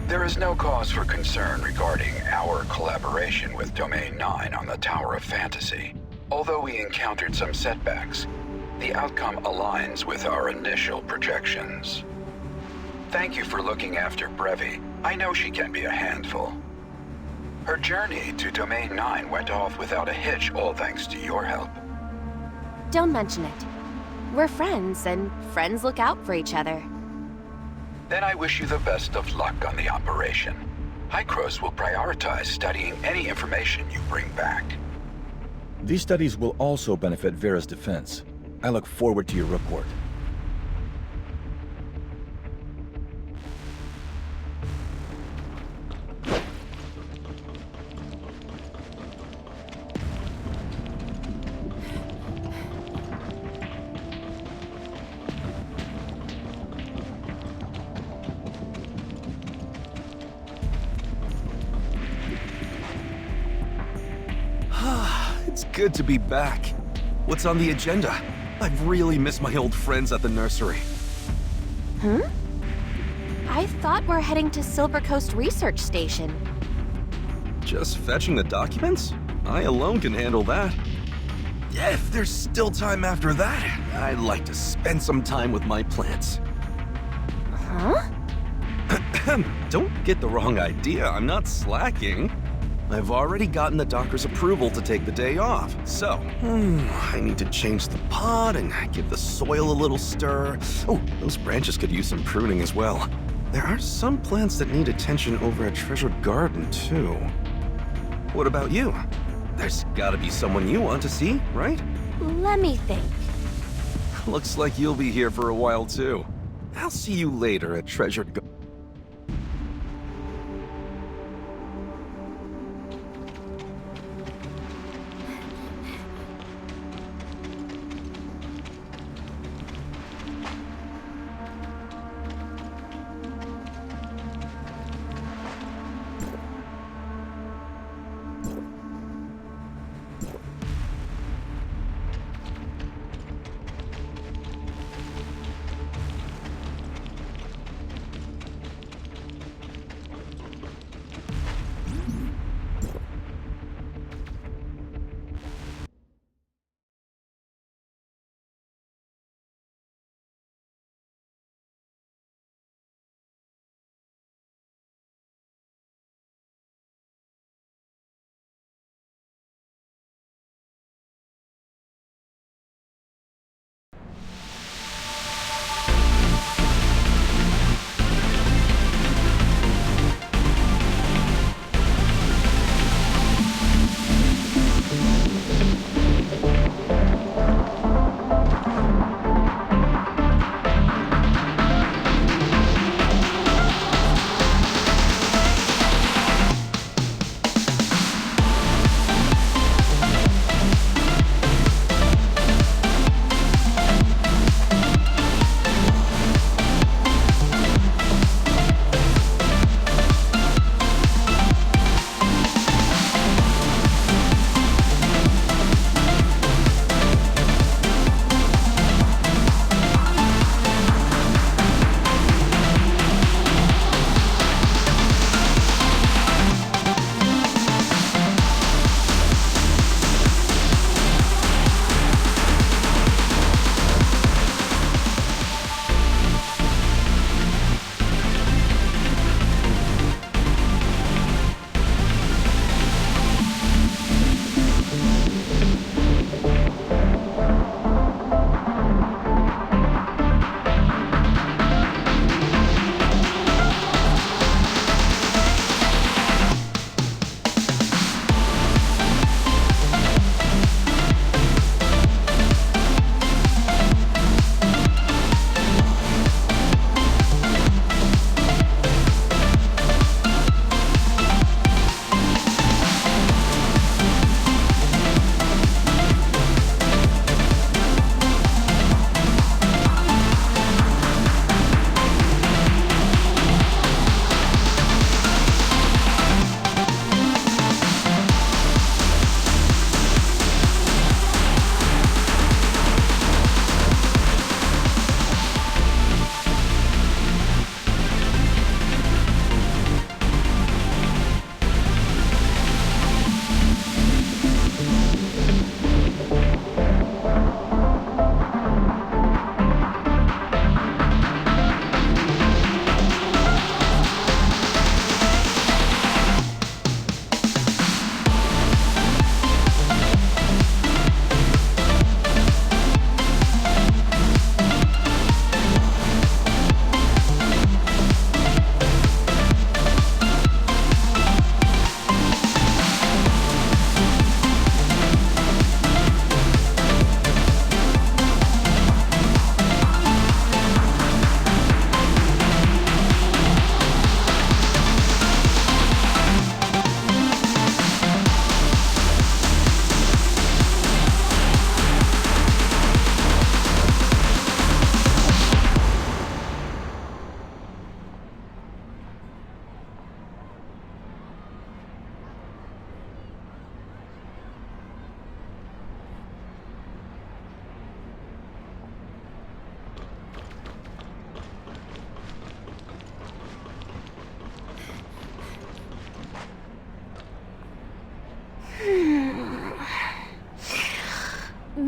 [SPEAKER 11] There is no cause for concern regarding our collaboration with Domain 9 on the Tower of Fantasy. Although we encountered some setbacks, the outcome aligns with our initial projections. Thank you for looking after Brevi. I know she can be a handful. Her journey to Domain 9 went off without a hitch, all thanks to your help.
[SPEAKER 4] Don't mention it. We're friends, and friends look out for each other.
[SPEAKER 11] Then I wish you the best of luck on the operation. Hykros will prioritize studying any information you bring back.
[SPEAKER 13] These studies will also benefit Vera's defense. I look forward to your report.
[SPEAKER 3] It's good to be back. What's on the agenda? I've really missed my old friends at the nursery.
[SPEAKER 4] Huh? I thought we're heading to Silver Coast Research Station.
[SPEAKER 3] Just fetching the documents? I alone can handle that. Yeah, if there's still time after that, I'd like to spend some time with my plants.
[SPEAKER 4] Huh?
[SPEAKER 3] Don't get the wrong idea, I'm not slacking. I've already gotten the doctor's approval to take the day off, so I need to change the pot and give the soil a little stir. Oh, those branches could use some pruning as well. There are some plants that need attention over at Treasured Garden, too. What about you? There's gotta be someone you want to see, right?
[SPEAKER 4] Let me think.
[SPEAKER 3] Looks like you'll be here for a while, too. I'll see you later at Treasured Garden.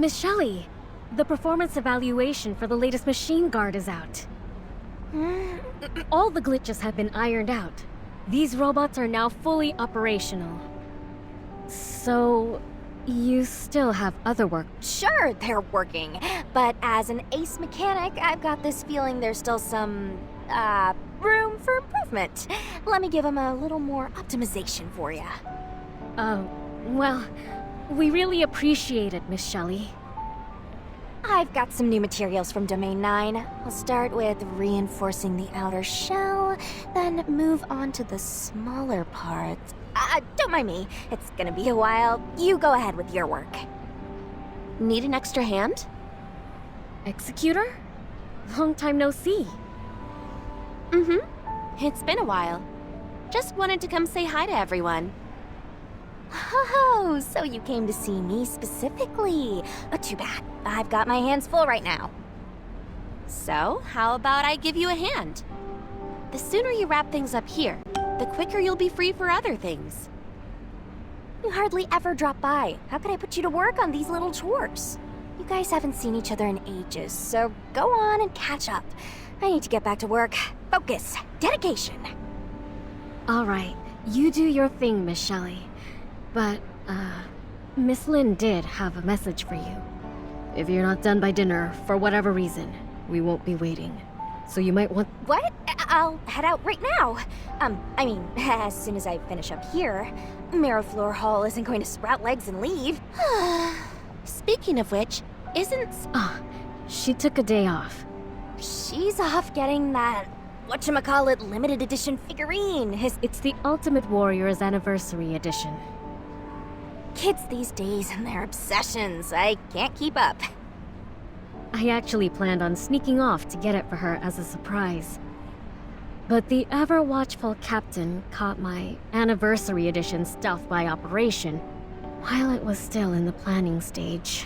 [SPEAKER 14] Miss Shelley, the performance evaluation for the latest machine guard is out. All the glitches have been ironed out. These robots are now fully operational. So, you still have other work?
[SPEAKER 4] Sure, they're working. But as an ace mechanic, I've got this feeling there's still some, room for improvement. Let me give them a little more optimization for you.
[SPEAKER 14] Oh, well, we really appreciate it, Miss Shelley.
[SPEAKER 4] I've got some new materials from Domain 9. I'll start with reinforcing the outer shell, then move on to the smaller parts. Don't mind me. It's gonna be a while. You go ahead with your work. Need an extra hand?
[SPEAKER 14] Executor? Long time no see.
[SPEAKER 4] It's been a while. Just wanted to come say hi to everyone. Oh, so you came to see me specifically. Too bad. I've got my hands full right now. So, how about I give you a hand? The sooner you wrap things up here, the quicker you'll be free for other things. You hardly ever drop by. How could I put you to work on these little chores? You guys haven't seen each other in ages, so go on and catch up. I need to get back to work. Focus. Dedication.
[SPEAKER 14] All right, you do your thing, Miss Shelley. But, Miss Lin did have a message for you. If you're not done by dinner, for whatever reason, we won't be waiting. So you might want—
[SPEAKER 4] What? I'll head out right now. I mean, as soon as I finish up here, Miraflor Hall isn't going to sprout legs and leave. Speaking of which, isn't—
[SPEAKER 14] she took a day off.
[SPEAKER 4] She's off getting that, whatchamacallit, limited edition figurine.
[SPEAKER 14] It's the Ultimate Warrior's Anniversary Edition.
[SPEAKER 4] Kids these days and their obsessions, I can't keep up.
[SPEAKER 14] I actually planned on sneaking off to get it for her as a surprise. But the ever-watchful captain caught my Anniversary Edition stealth by operation while it was still in the planning stage.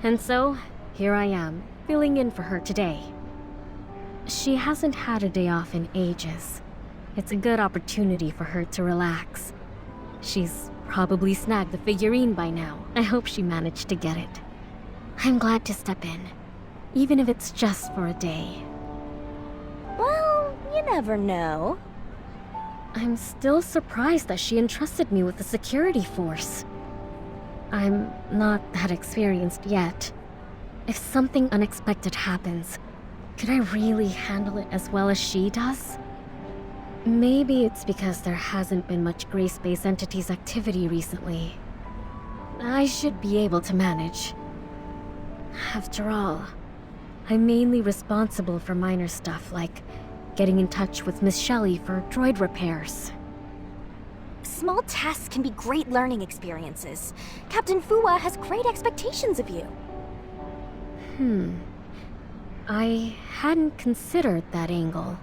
[SPEAKER 14] And so, here I am, filling in for her today. She hasn't had a day off in ages. It's a good opportunity for her to relax. She's probably snagged the figurine by now. I hope she managed to get it. I'm glad to step in, even if it's just for a day.
[SPEAKER 4] Well, you never know.
[SPEAKER 14] I'm still surprised that she entrusted me with the security force. I'm not that experienced yet. If something unexpected happens, could I really handle it as well as she does? Maybe it's because there hasn't been much Gray Space Entities activity recently. I should be able to manage. After all, I'm mainly responsible for minor stuff like getting in touch with Miss Shelley for droid repairs.
[SPEAKER 4] Small tasks can be great learning experiences. Captain Fuwa has great expectations of you.
[SPEAKER 14] I hadn't considered that angle.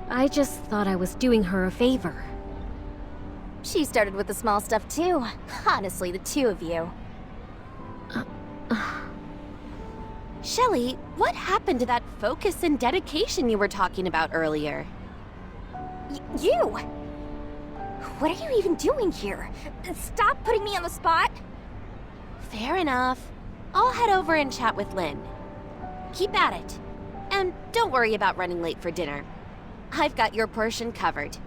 [SPEAKER 14] I just thought I was doing her a favor.
[SPEAKER 4] She started with the small stuff too. Honestly, the two of you. Shelley, what happened to that focus and dedication you were talking about earlier? You! What are you even doing here? Stop putting me on the spot! Fair enough. I'll head over and chat with Lin. Keep at it. And don't worry about running late for dinner. I've got your portion covered.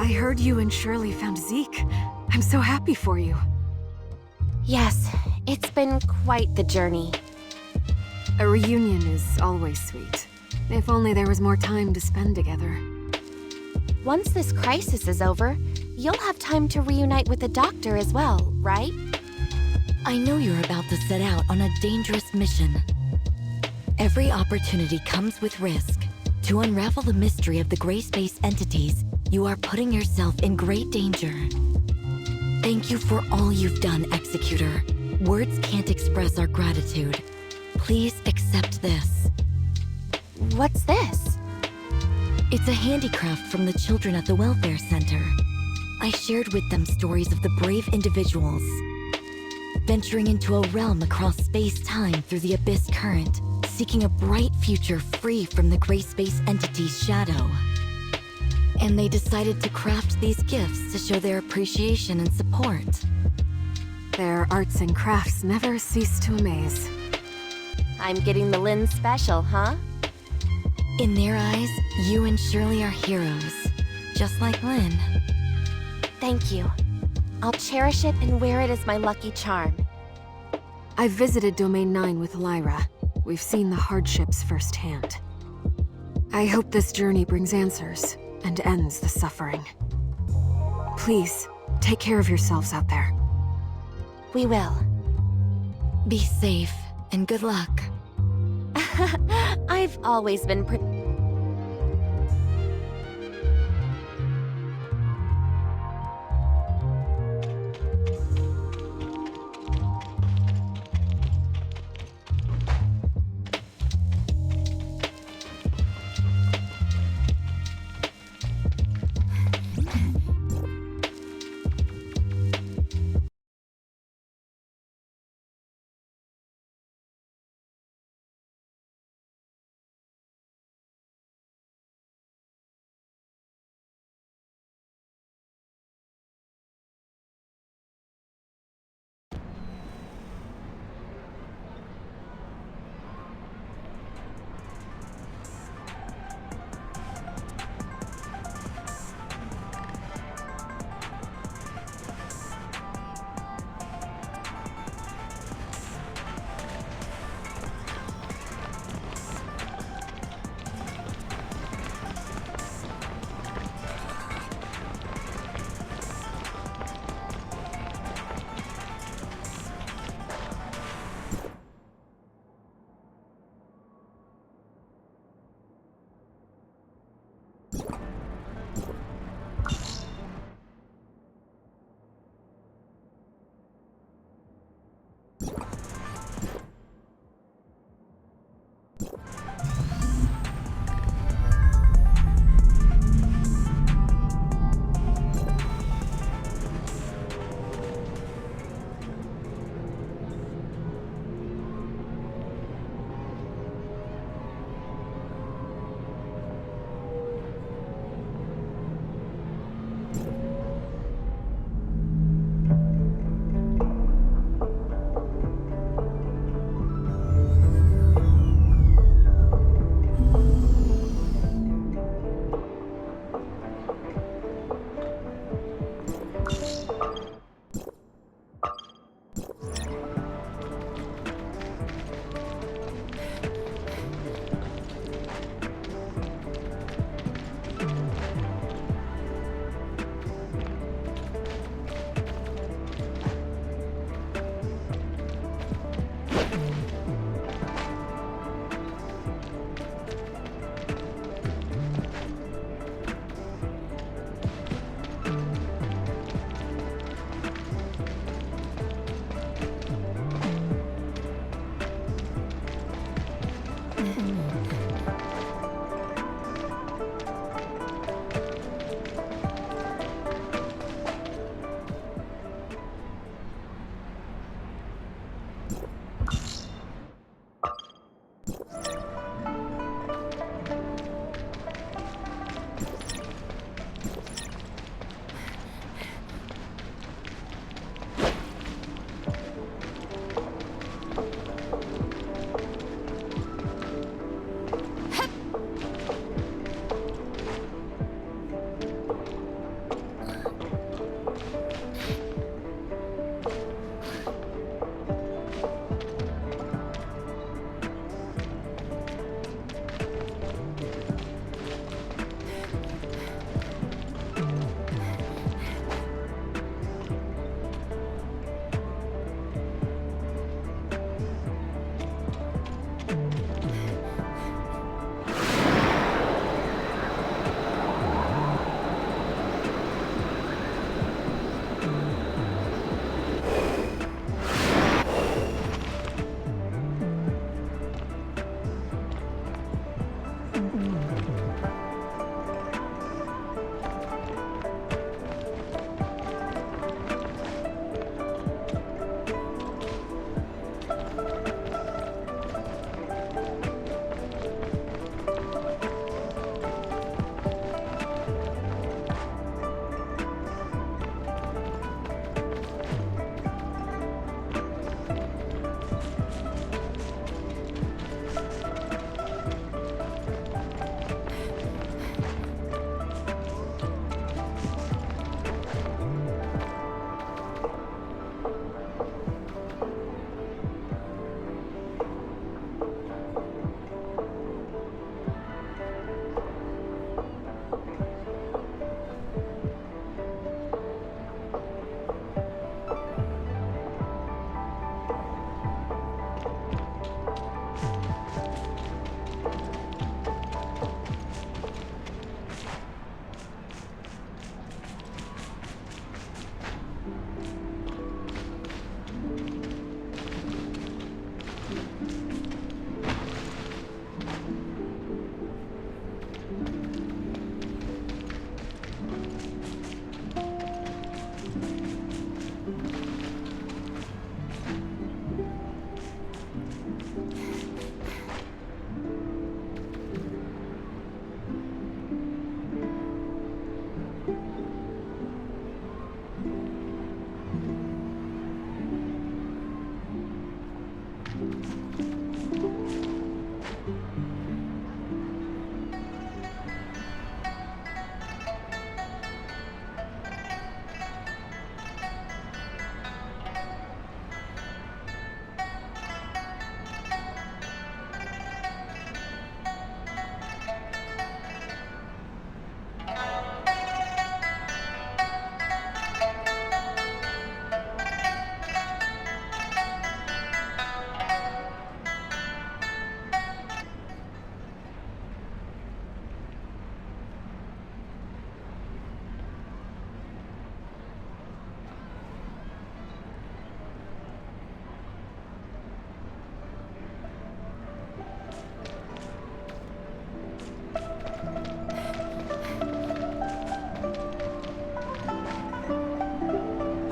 [SPEAKER 15] I heard you and Shirley found Zeke. I'm so happy for you.
[SPEAKER 4] Yes, it's been quite the journey.
[SPEAKER 15] A reunion is always sweet. If only there was more time to spend together.
[SPEAKER 4] Once this crisis is over, you'll have time to reunite with the doctor as well, right?
[SPEAKER 2] I know you're about to set out on a dangerous mission. Every opportunity comes with risk. To unravel the mystery of the gray space entities, you are putting yourself in great danger. Thank you for all you've done, Executor. Words can't express our gratitude. Please accept this.
[SPEAKER 4] What's this?
[SPEAKER 2] It's a handicraft from the children at the Welfare Center. I shared with them stories of the brave individuals venturing into a realm across space-time through the Abyss Current, seeking a bright future free from the gray space entity's shadow. And they decided to craft these gifts to show their appreciation and support.
[SPEAKER 15] Their arts and crafts never cease to amaze.
[SPEAKER 4] I'm getting the Lynn special, huh?
[SPEAKER 2] In their eyes, you and Shirley are heroes, just like Lynn.
[SPEAKER 4] Thank you. I'll cherish it and wear it as my lucky charm.
[SPEAKER 15] I've visited Domain 9 with Lyra. We've seen the hardships firsthand. I hope this journey brings answers and ends the suffering. Please, take care of yourselves out there.
[SPEAKER 4] We will.
[SPEAKER 2] Be safe, and good luck.
[SPEAKER 4] I've always been pretty...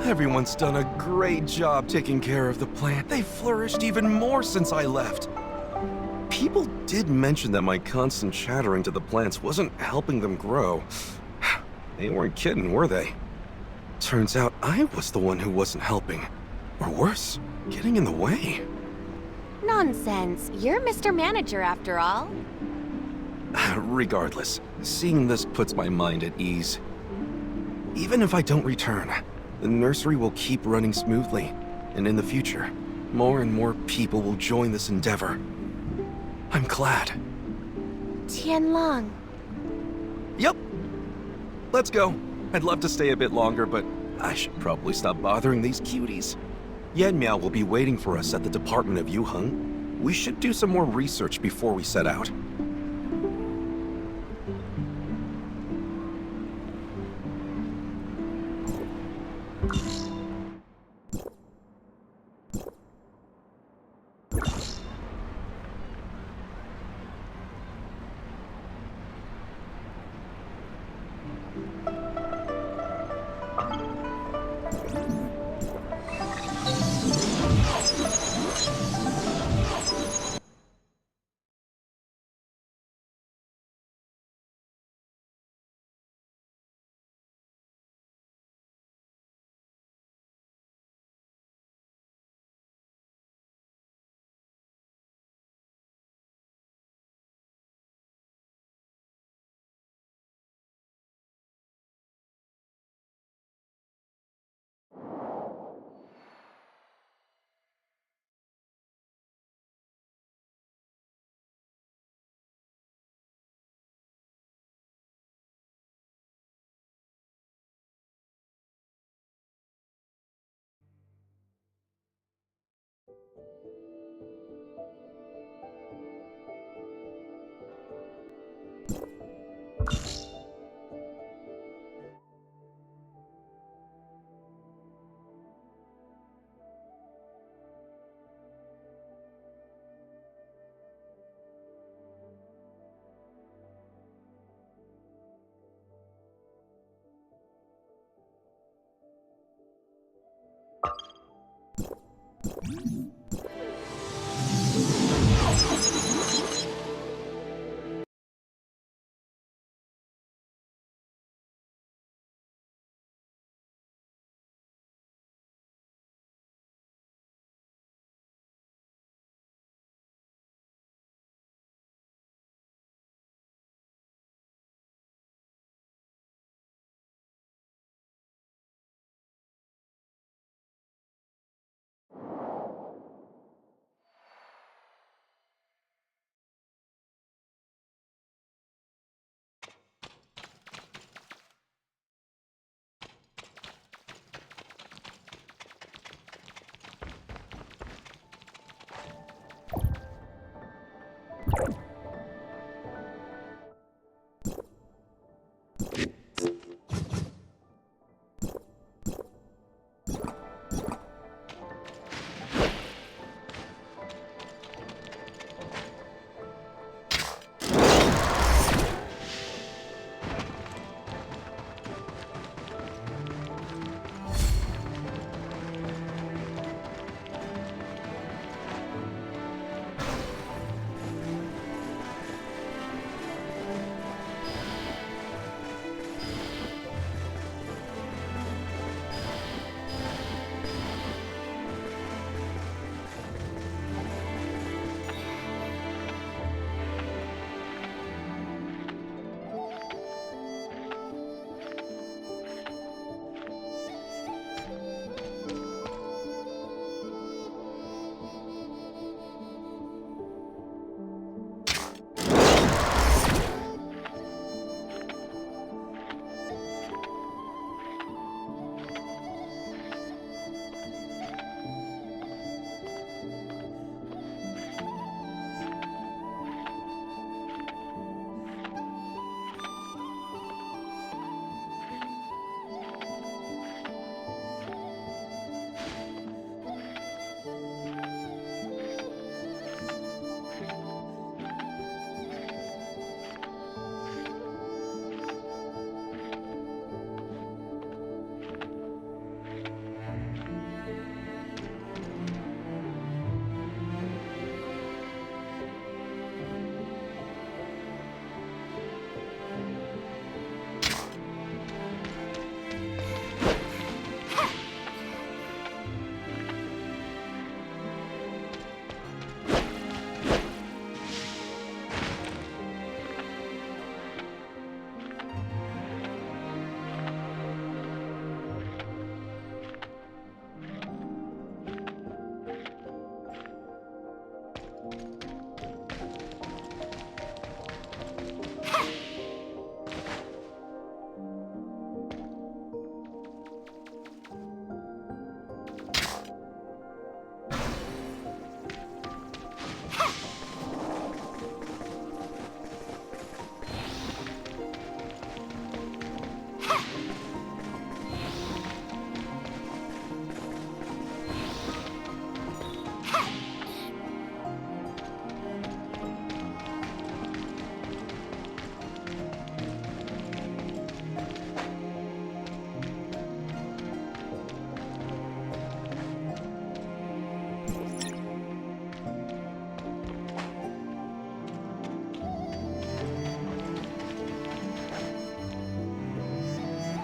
[SPEAKER 3] Everyone's done a great job taking care of the plant. They've flourished even more since I left. People did mention that my constant chattering to the plants wasn't helping them grow. They weren't kidding, were they? Turns out I was the one who wasn't helping. Or worse, getting in the way.
[SPEAKER 4] Nonsense. You're Mr. Manager after all.
[SPEAKER 3] Regardless, seeing this puts my mind at ease. Even if I don't return, the nursery will keep running smoothly, and in the future, more and more people will join this endeavor. I'm glad.
[SPEAKER 4] Tianlong.
[SPEAKER 3] Yep. Let's go. I'd love to stay a bit longer, but I should probably stop bothering these cuties. Yanmiao will be waiting for us at the Department of Yuheng. We should do some more research before we set out.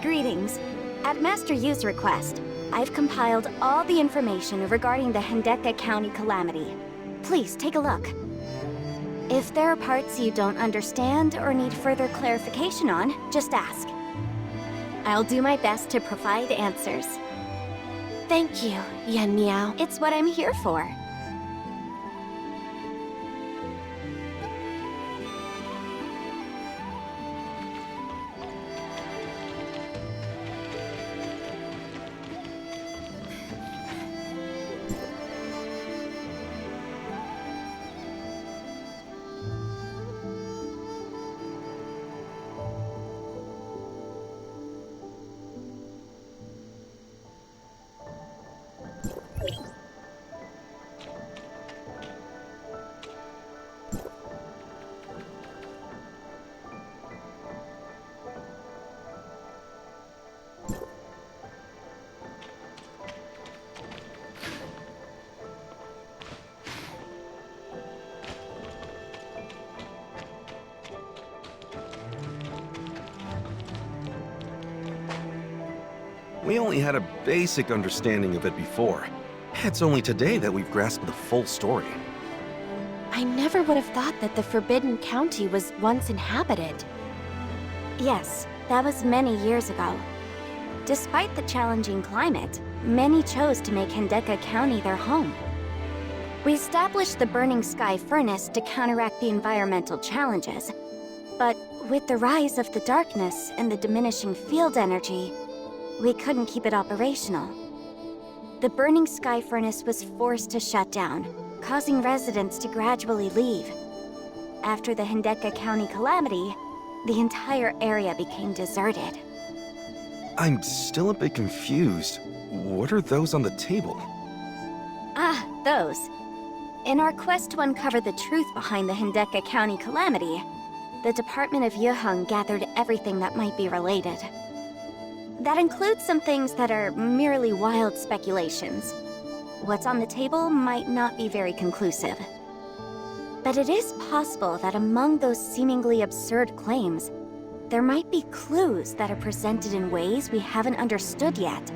[SPEAKER 1] Greetings. At Master Yu's request, I've compiled all the information regarding the Hendeka County calamity. Please take a look. If there are parts you don't understand or need further clarification on, just ask. I'll do my best to provide answers.
[SPEAKER 4] Thank you, Yan Miao.
[SPEAKER 1] It's what I'm here for.
[SPEAKER 3] We only had a basic understanding of it before. It's only today that we've grasped the full story.
[SPEAKER 4] I never would have thought that the Forbidden County was once inhabited.
[SPEAKER 1] Yes, that was many years ago. Despite the challenging climate, many chose to make Hendeka County their home. We established the Burning Sky Furnace to counteract the environmental challenges. But with the rise of the darkness and the diminishing field energy, we couldn't keep it operational. The Burning Sky Furnace was forced to shut down, causing residents to gradually leave. After the Hendeka County calamity, the entire area became deserted.
[SPEAKER 3] I'm still a bit confused. What are those on the table?
[SPEAKER 1] Ah, those. In our quest to uncover the truth behind the Hendeka County calamity, the Department of Yuheng gathered everything that might be related. That includes some things that are merely wild speculations. What's on the table might not be very conclusive. But it is possible that among those seemingly absurd claims, there might be clues that are presented in ways we haven't understood yet.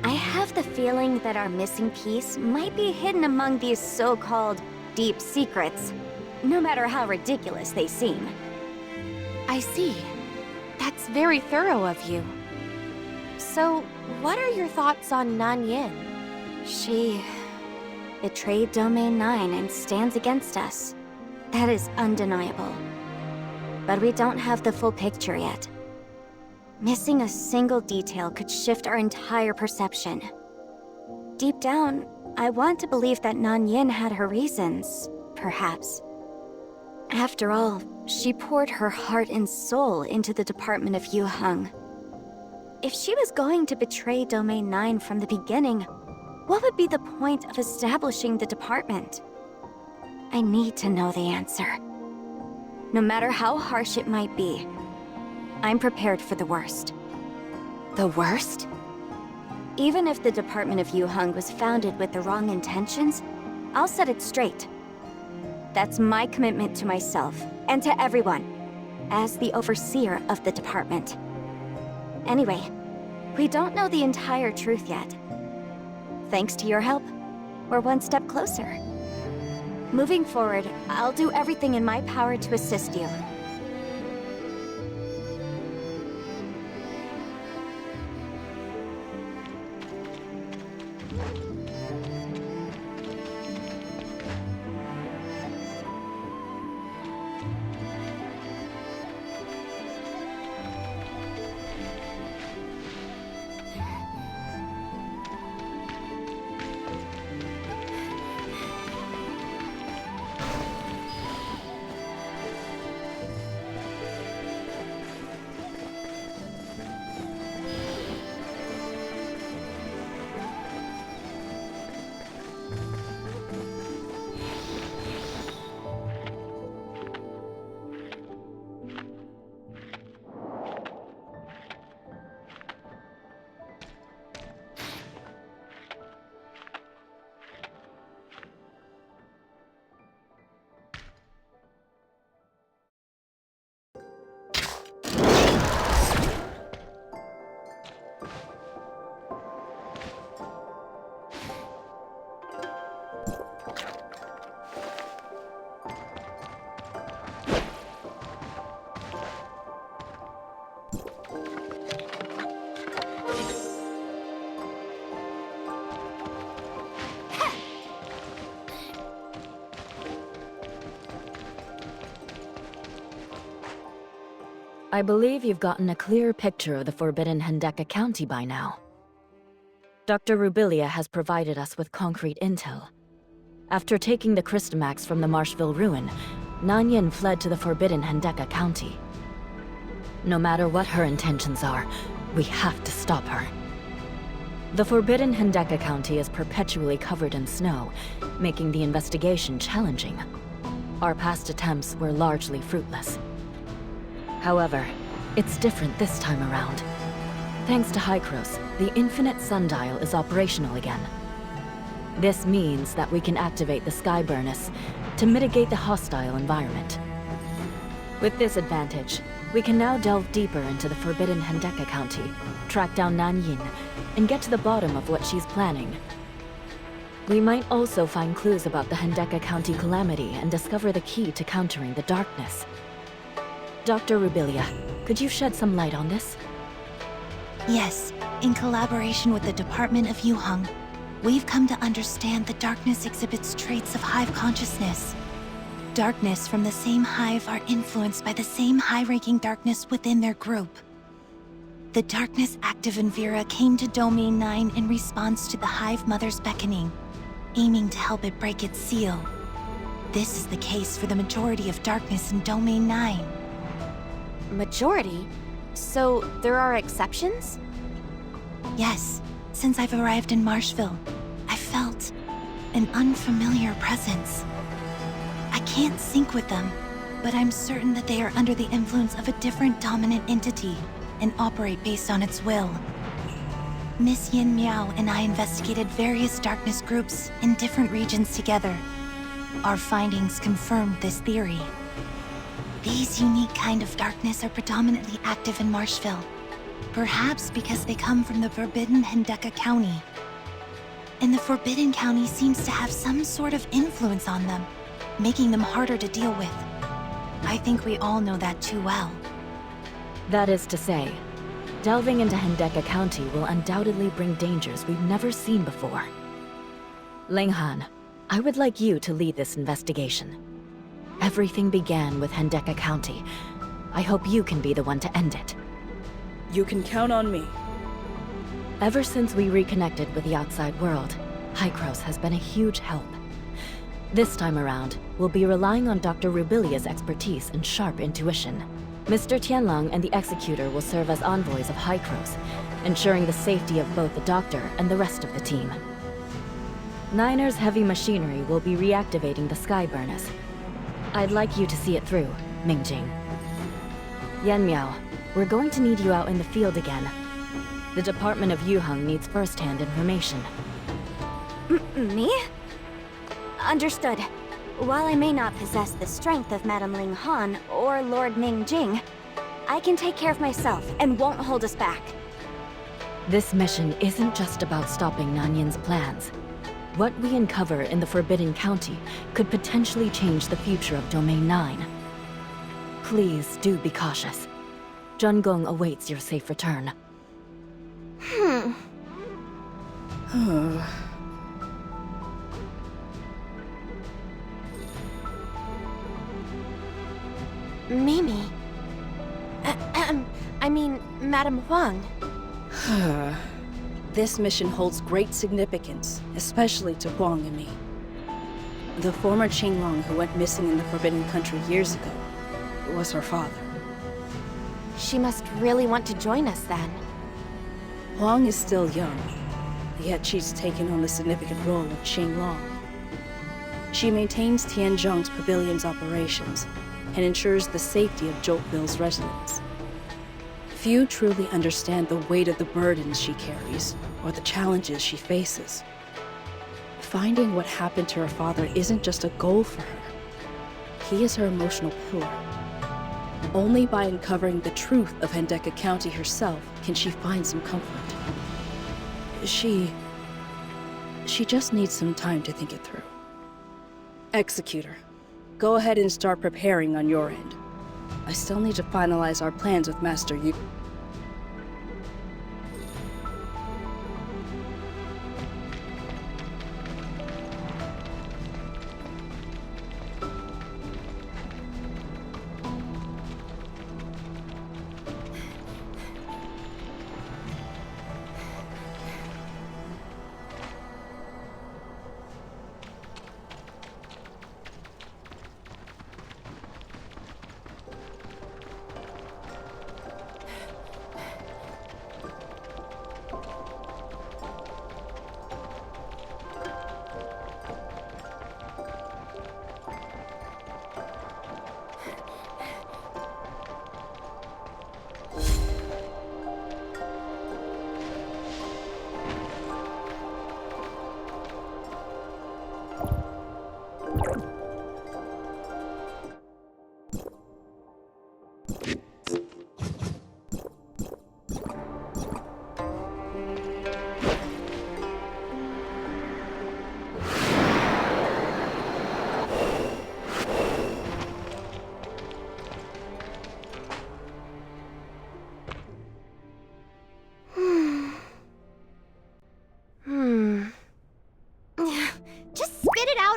[SPEAKER 1] I have the feeling that our missing piece might be hidden among these so-called deep secrets, no matter how ridiculous they seem.
[SPEAKER 4] I see. That's very thorough of you. So, what are your thoughts on Nan Yin?
[SPEAKER 1] She betrayed Domain 9 and stands against us. That is undeniable. But we don't have the full picture yet. Missing a single detail could shift our entire perception. Deep down, I want to believe that Nan Yin had her reasons, perhaps. After all, she poured her heart and soul into the Department of Yuheng. If she was going to betray Domain 9 from the beginning, what would be the point of establishing the department? I need to know the answer. No matter how harsh it might be, I'm prepared for the worst.
[SPEAKER 4] The worst?
[SPEAKER 1] Even if the Department of Yuheng was founded with the wrong intentions, I'll set it straight. That's my commitment to myself and to everyone, as the overseer of the department. Anyway, we don't know the entire truth yet. Thanks to your help, we're one step closer. Moving forward, I'll do everything in my power to assist you.
[SPEAKER 2] I believe you've gotten a clear picture of the Forbidden Hendeka County by now. Dr. Rubilia has provided us with concrete intel. After taking the Crystamax from the Marshville ruin, Nanyan fled to the Forbidden Hendeka County. No matter what her intentions are, we have to stop her. The Forbidden Hendeka County is perpetually covered in snow, making the investigation challenging. Our past attempts were largely fruitless. However, it's different this time around. Thanks to Hykros, the Infinite Sundial is operational again. This means that we can activate the Sky Burnis to mitigate the hostile environment. With this advantage, we can now delve deeper into the Forbidden Hendeka County, track down Nanyin, and get to the bottom of what she's planning. We might also find clues about the Hendeka County calamity and discover the key to countering the darkness. Dr. Rubilia, could you shed some light on this?
[SPEAKER 16] Yes, in collaboration with the Department of Yuheng, we've come to understand the darkness exhibits traits of hive consciousness. Darkness from the same hive are influenced by the same high-ranking darkness within their group. The darkness active in Vera came to Domain 9 in response to the Hive Mother's beckoning, aiming to help it break its seal. This is the case for the majority of darkness in Domain 9.
[SPEAKER 4] Majority? So there are exceptions?
[SPEAKER 16] Yes. Since I've arrived in Marshville, I felt an unfamiliar presence. I can't sync with them, but I'm certain that they are under the influence of a different dominant entity and operate based on its will. Miss Yin Miao and I investigated various darkness groups in different regions together. Our findings confirmed this theory. These unique kind of darkness are predominantly active in Marshville, perhaps because they come from the Forbidden Hendeka County. And the Forbidden County seems to have some sort of influence on them, making them harder to deal with. I think we all know that too well.
[SPEAKER 2] That is to say, delving into Hendeka County will undoubtedly bring dangers we've never seen before. Linghan, I would like you to lead this investigation. Everything began with Hendeka County. I hope you can be the one to end it.
[SPEAKER 12] You can count on me.
[SPEAKER 2] Ever since we reconnected with the outside world, Hykros has been a huge help. This time around, we'll be relying on Dr. Rubilia's expertise and sharp intuition. Mr. Tianlong and the Executor will serve as envoys of Hykros, ensuring the safety of both the Doctor and the rest of the team. Niner's heavy machinery will be reactivating the Sky Burnis. I'd like you to see it through, Mingjing. Yan Miao, we're going to need you out in the field again. The Department of Yuheng needs first-hand information.
[SPEAKER 1] Me? Understood. While I may not possess the strength of Madame Ling Han or Lord Ning Jing, I can take care of myself and won't hold us back.
[SPEAKER 2] This mission isn't just about stopping Nanyin's plans. What we uncover in the Forbidden County could potentially change the future of Domain 9. Please do be cautious. Zhengong awaits your safe return.
[SPEAKER 4] Mimi. I mean, Madame Huang.
[SPEAKER 12] This mission holds great significance, especially to Huang and me. The former Qinglong who went missing in the Forbidden Country years ago was her father.
[SPEAKER 4] She must really want to join us then.
[SPEAKER 12] Huang is still young, yet she's taken on the significant role of Qinglong. She maintains Tianzhong's pavilion's operations and ensures the safety of Joltville's residents. Few truly understand the weight of the burdens she carries or the challenges she faces. Finding what happened to her father isn't just a goal for her. He is her emotional pillar. Only by uncovering the truth of Hendeka County herself can she find some comfort. She just needs some time to think it through. Executor, go ahead and start preparing on your end. I still need to finalize our plans with Master Yu.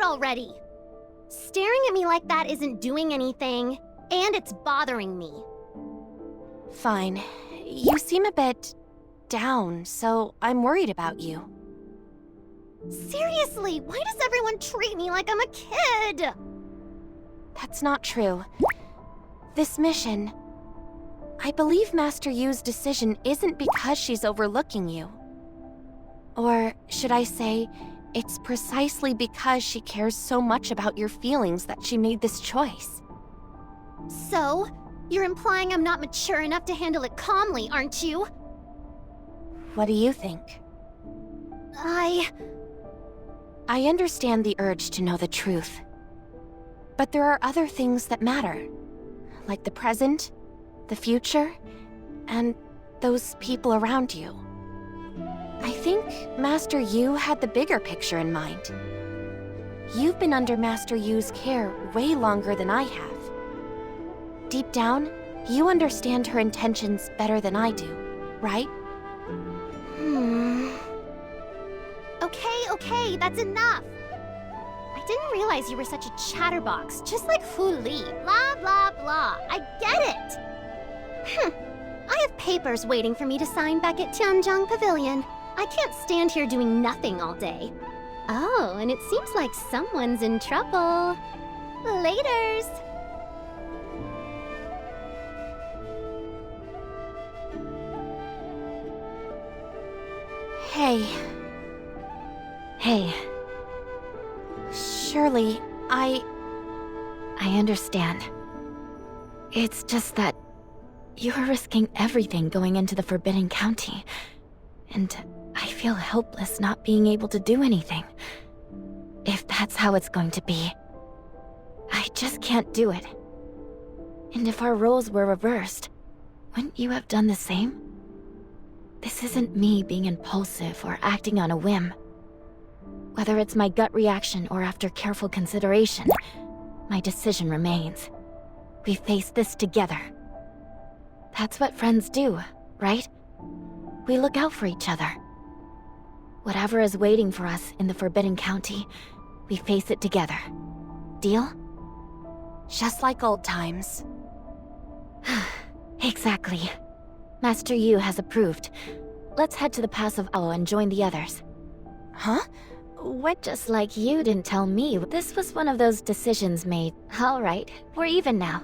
[SPEAKER 1] already! Staring at me like that isn't doing anything, and it's bothering me.
[SPEAKER 4] Fine. You seem a bit down, so I'm worried about you.
[SPEAKER 1] Seriously, why does everyone treat me like I'm a kid?
[SPEAKER 4] That's not true. This mission... I believe Master Yu's decision isn't because she's overlooking you. Or should I say, it's precisely because she cares so much about your feelings that she made this choice.
[SPEAKER 1] So, you're implying I'm not mature enough to handle it calmly, aren't you?
[SPEAKER 4] What do you think? I understand the urge to know the truth. But there are other things that matter. Like the present, the future, and those people around you. I think Master Yu had the bigger picture in mind. You've been under Master Yu's care way longer than I have. Deep down, you understand her intentions better than I do, right?
[SPEAKER 1] Okay, that's enough! I didn't realize you were such a chatterbox, just like Fu Li. Blah, blah, blah. I get it! I have papers waiting for me to sign back at Tianzhang Pavilion. I can't stand here doing nothing all day. Oh, and it seems like someone's in trouble. Laters!
[SPEAKER 4] Hey.
[SPEAKER 2] Hey.
[SPEAKER 4] Surely, I
[SPEAKER 2] understand. It's just that you are risking everything going into the Forbidden County, and I feel helpless not being able to do anything. If that's how it's going to be, I just can't do it. And if our roles were reversed, wouldn't you have done the same? This isn't me being impulsive or acting on a whim. Whether it's my gut reaction or after careful consideration, my decision remains. We face this together. That's what friends do, right? We look out for each other. Whatever is waiting for us in the Forbidden County, we face it together. Deal?
[SPEAKER 4] Just like old times.
[SPEAKER 2] Exactly. Master Yu has approved. Let's head to the Pass of Ao and join the others.
[SPEAKER 4] Huh?
[SPEAKER 2] What? Just like you didn't tell me, this was one of those decisions made. All right, we're even now.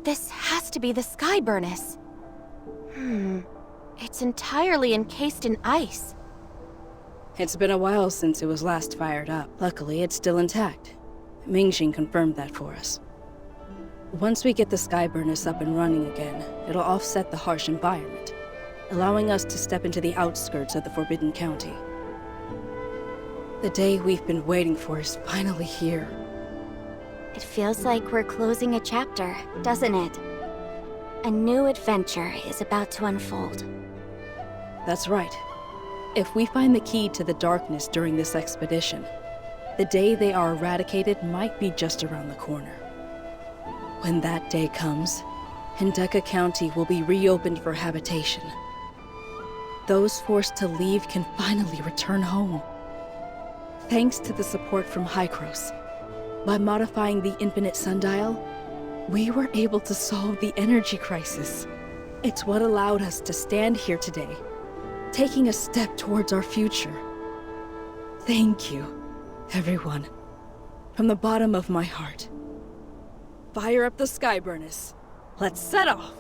[SPEAKER 4] This has to be the sky burnis. It's entirely encased in ice.
[SPEAKER 12] It's been a while since it was last fired up. Luckily, it's still intact. Mingxing confirmed that for us. Once we get the sky burnis up and running again, it'll offset the harsh environment, allowing us to step into the outskirts of the Forbidden County. The day we've been waiting for is finally here.
[SPEAKER 1] It feels like we're closing a chapter, doesn't it? A new adventure is about to unfold.
[SPEAKER 12] That's right. If we find the key to the darkness during this expedition, the day they are eradicated might be just around the corner. When that day comes, Hendeka County will be reopened for habitation. Those forced to leave can finally return home. Thanks to the support from Hykros, by modifying the infinite sundial, we were able to solve the energy crisis. It's what allowed us to stand here today, taking a step towards our future. Thank you, everyone, from the bottom of my heart. Fire up the sky burnis. Let's set off!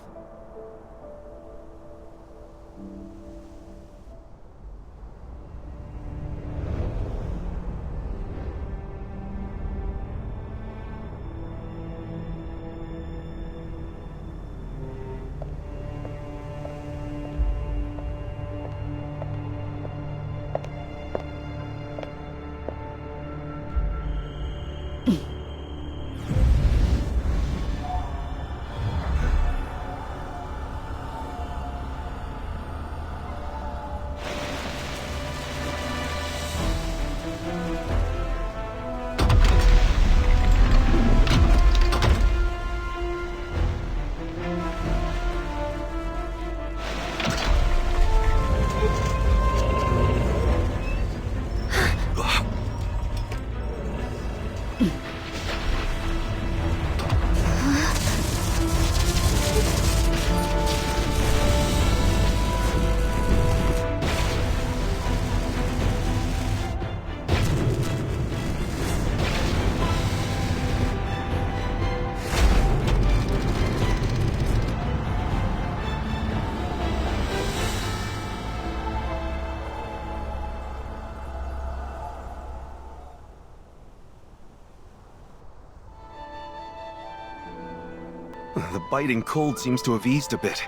[SPEAKER 3] The biting cold seems to have eased a bit.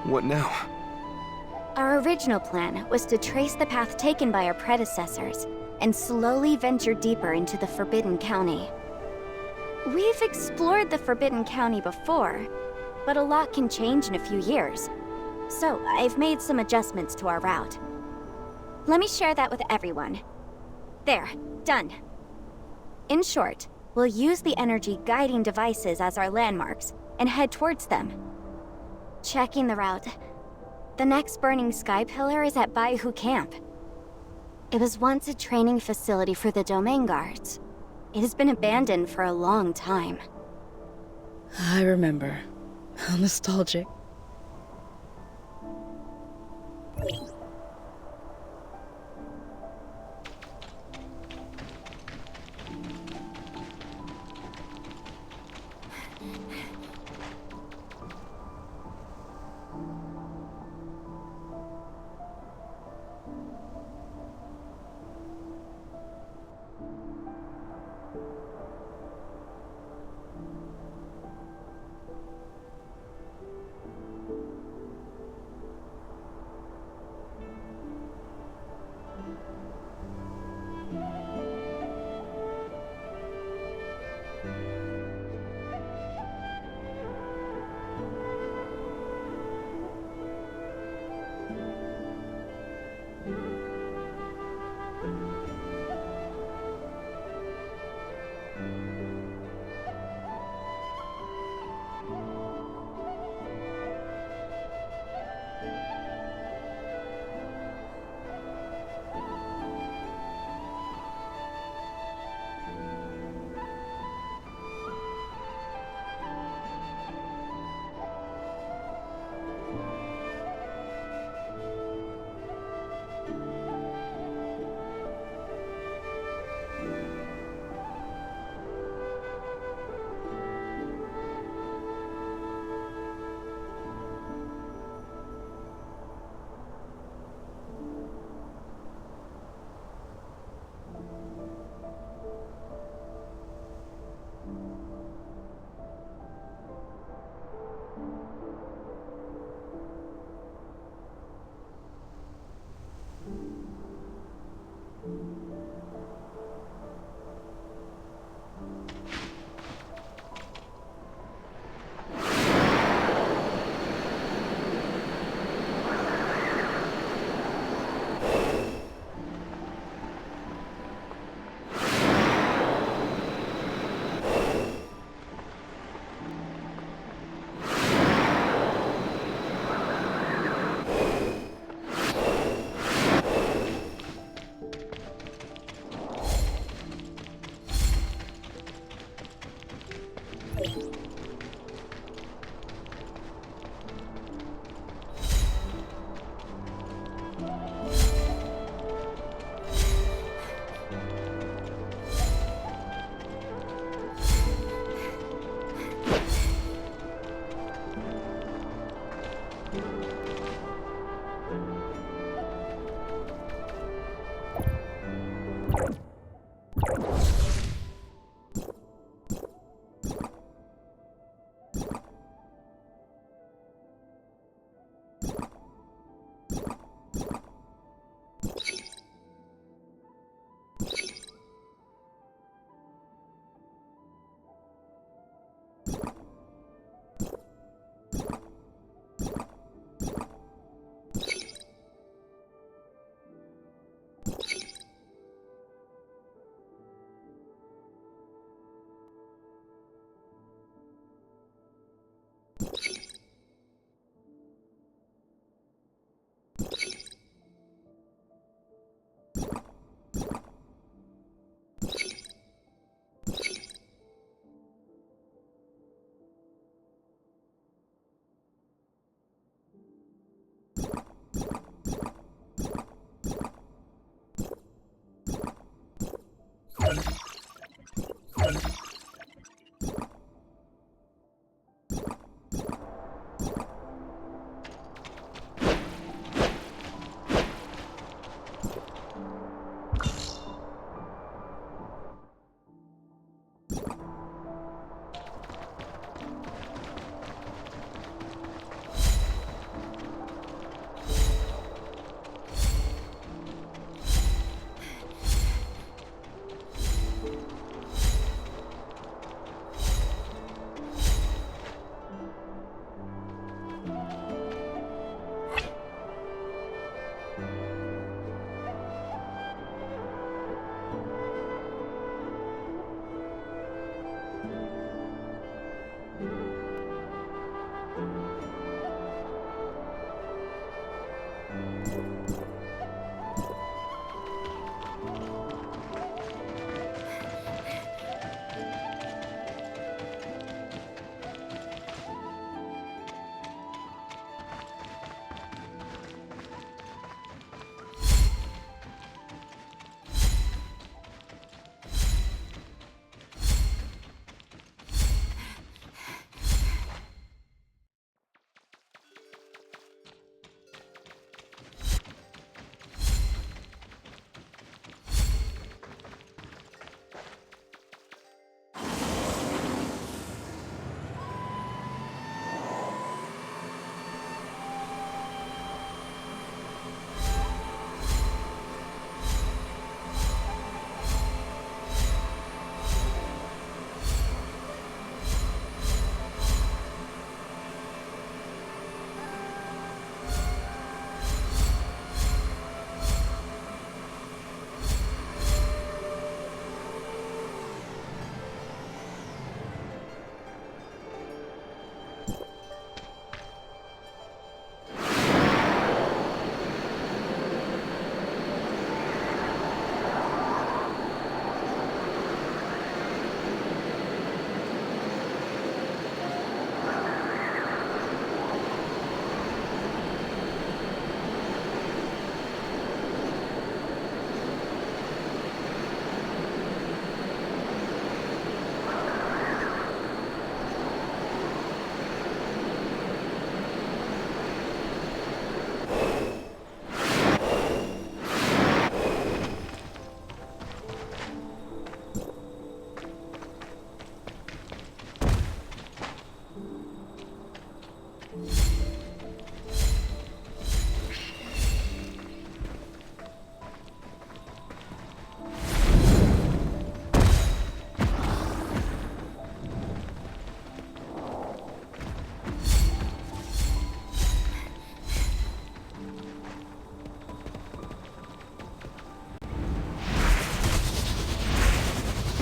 [SPEAKER 3] What now?
[SPEAKER 1] Our original plan was to trace the path taken by our predecessors and slowly venture deeper into the Forbidden County. We've explored the Forbidden County before, but a lot can change in a few years. So I've made some adjustments to our route. Let me share that with everyone. There, done. In short, we'll use the energy guiding devices as our landmarks and head towards them. Checking the route. The next burning sky pillar is at Baihu Camp. It was once a training facility for the domain guards. It has been abandoned for a long time.
[SPEAKER 12] I remember. How nostalgic.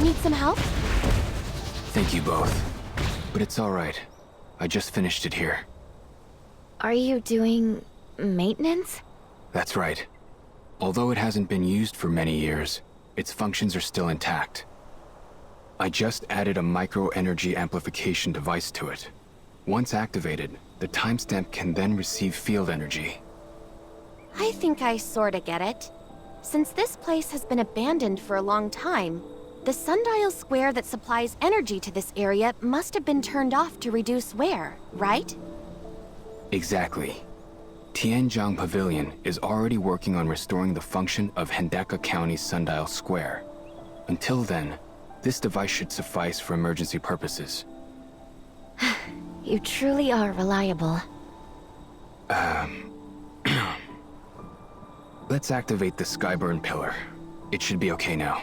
[SPEAKER 4] Need some help?
[SPEAKER 17] Thank you both. But it's alright. I just finished it here.
[SPEAKER 2] Are you doing maintenance?
[SPEAKER 17] That's right. Although it hasn't been used for many years, its functions are still intact. I just added a micro-energy amplification device to it. Once activated, the timestamp can then receive field energy.
[SPEAKER 4] I think I sorta get it. Since this place has been abandoned for a long time, the sundial square that supplies energy to this area must have been turned off to reduce wear, right?
[SPEAKER 17] Exactly. Tianjiang Pavilion is already working on restoring the function of Hendeka County's sundial square. Until then, this device should suffice for emergency purposes.
[SPEAKER 2] You truly are reliable.
[SPEAKER 17] Let's activate the Skyburn pillar. It should be okay now.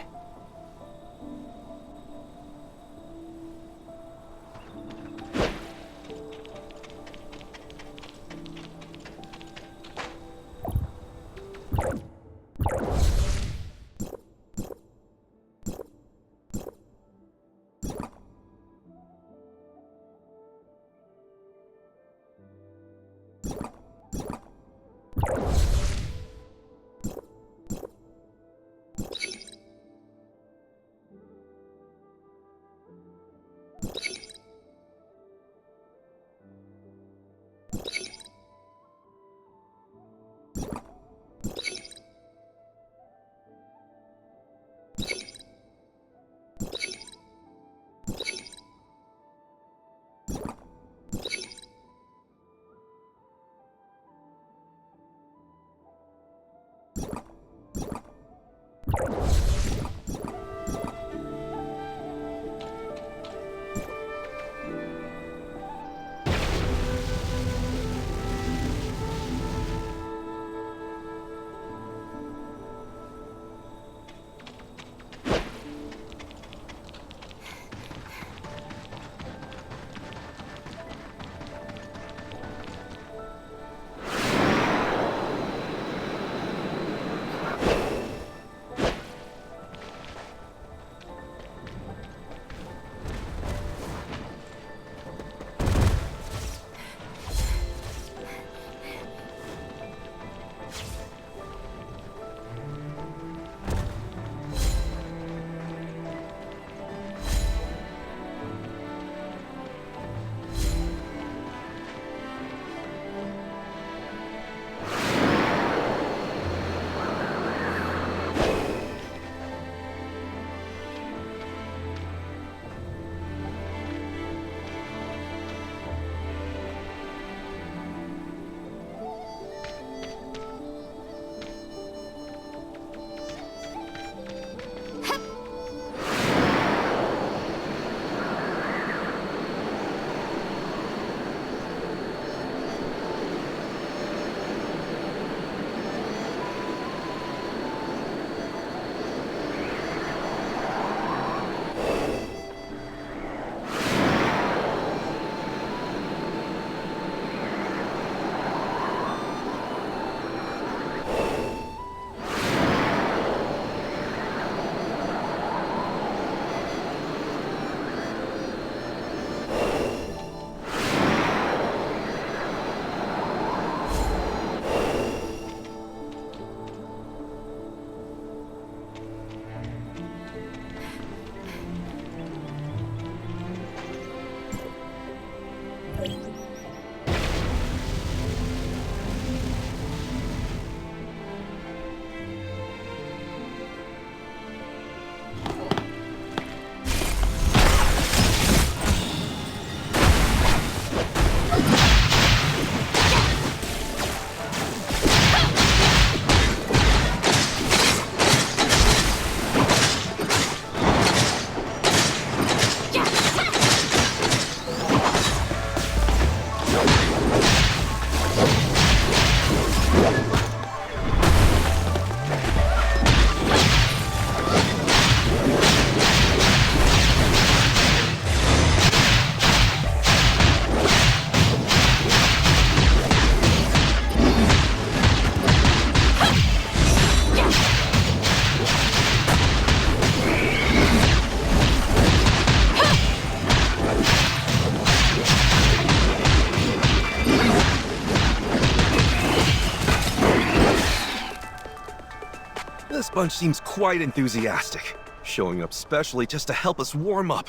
[SPEAKER 3] bunch seems quite enthusiastic, showing up specially just to help us warm up.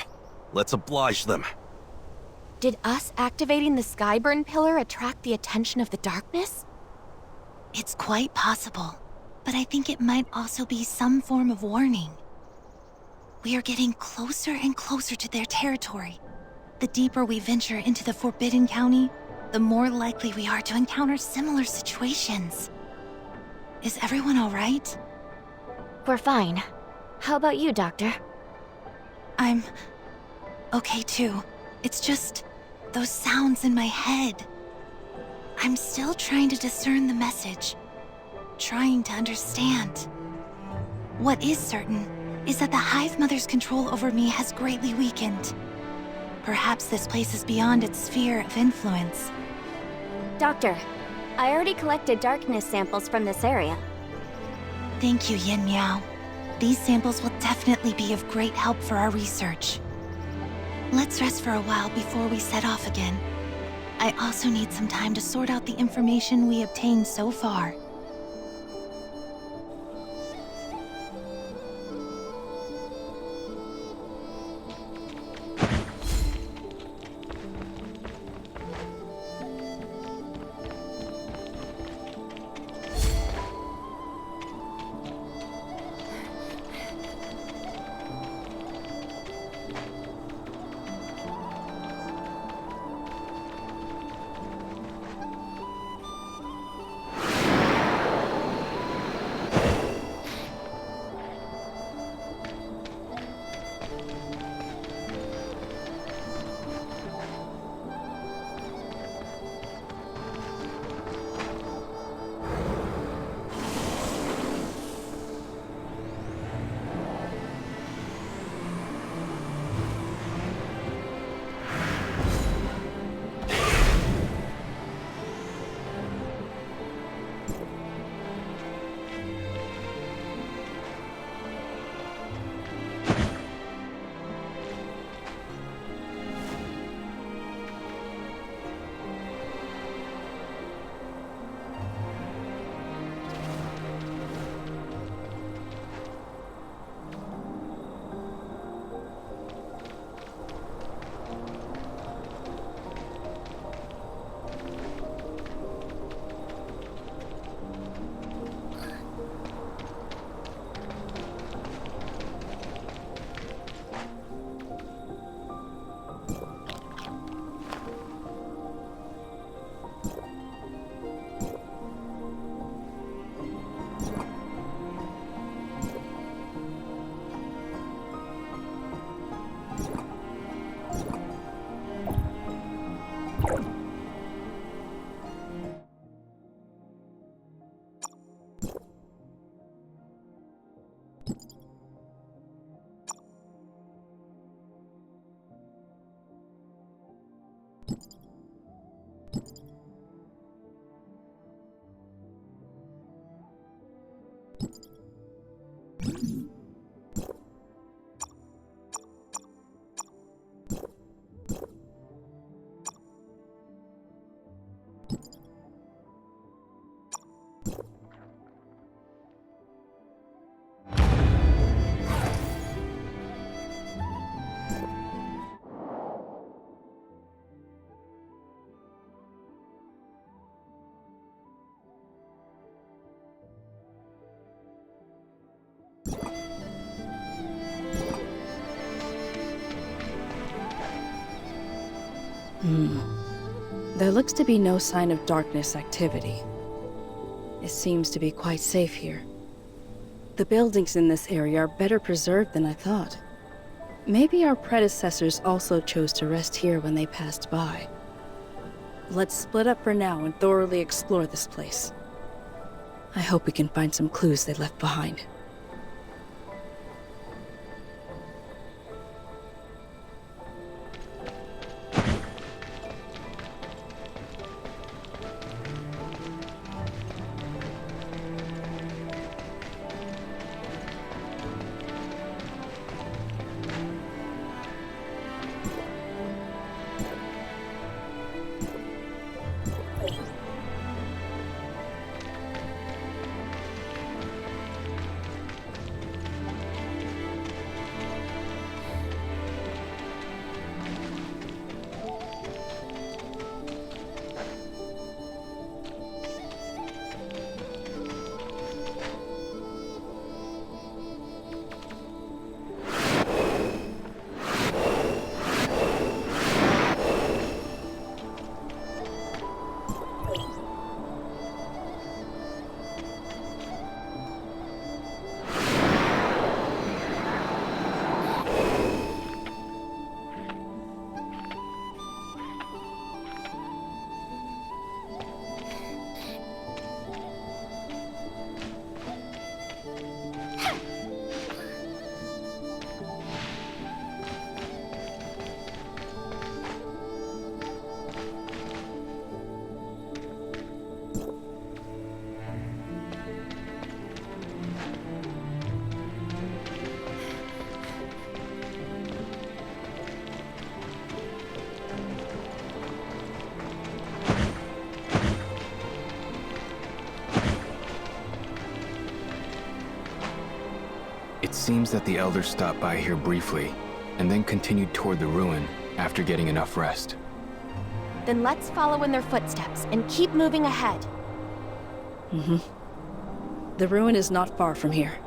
[SPEAKER 3] Let's oblige them.
[SPEAKER 4] Did us activating the Skyburn pillar attract the attention of the darkness?
[SPEAKER 16] It's quite possible, but I think it might also be some form of warning. We are getting closer and closer to their territory. The deeper we venture into the Forbidden County, the more likely we are to encounter similar situations. Is everyone all right?
[SPEAKER 2] We're fine. How about you, Doctor?
[SPEAKER 16] I'm okay too. It's just those sounds in my head. I'm still trying to discern the message, trying to understand. What is certain is that the Hive Mother's control over me has greatly weakened. Perhaps this place is beyond its sphere of influence.
[SPEAKER 1] Doctor, I already collected darkness samples from this area.
[SPEAKER 16] Thank you, Yin Miao. These samples will definitely be of great help for our research. Let's rest for a while before we set off again. I also need some time to sort out the information we obtained so far.
[SPEAKER 12] There looks to be no sign of darkness activity. It seems to be quite safe here. The buildings in this area are better preserved than I thought. Maybe our predecessors also chose to rest here when they passed by. Let's split up for now and thoroughly explore this place. I hope we can find some clues they left behind.
[SPEAKER 17] It seems that the elders stopped by here briefly, and then continued toward the ruin after getting enough rest.
[SPEAKER 4] Then let's follow in their footsteps and keep moving ahead.
[SPEAKER 12] The ruin is not far from here.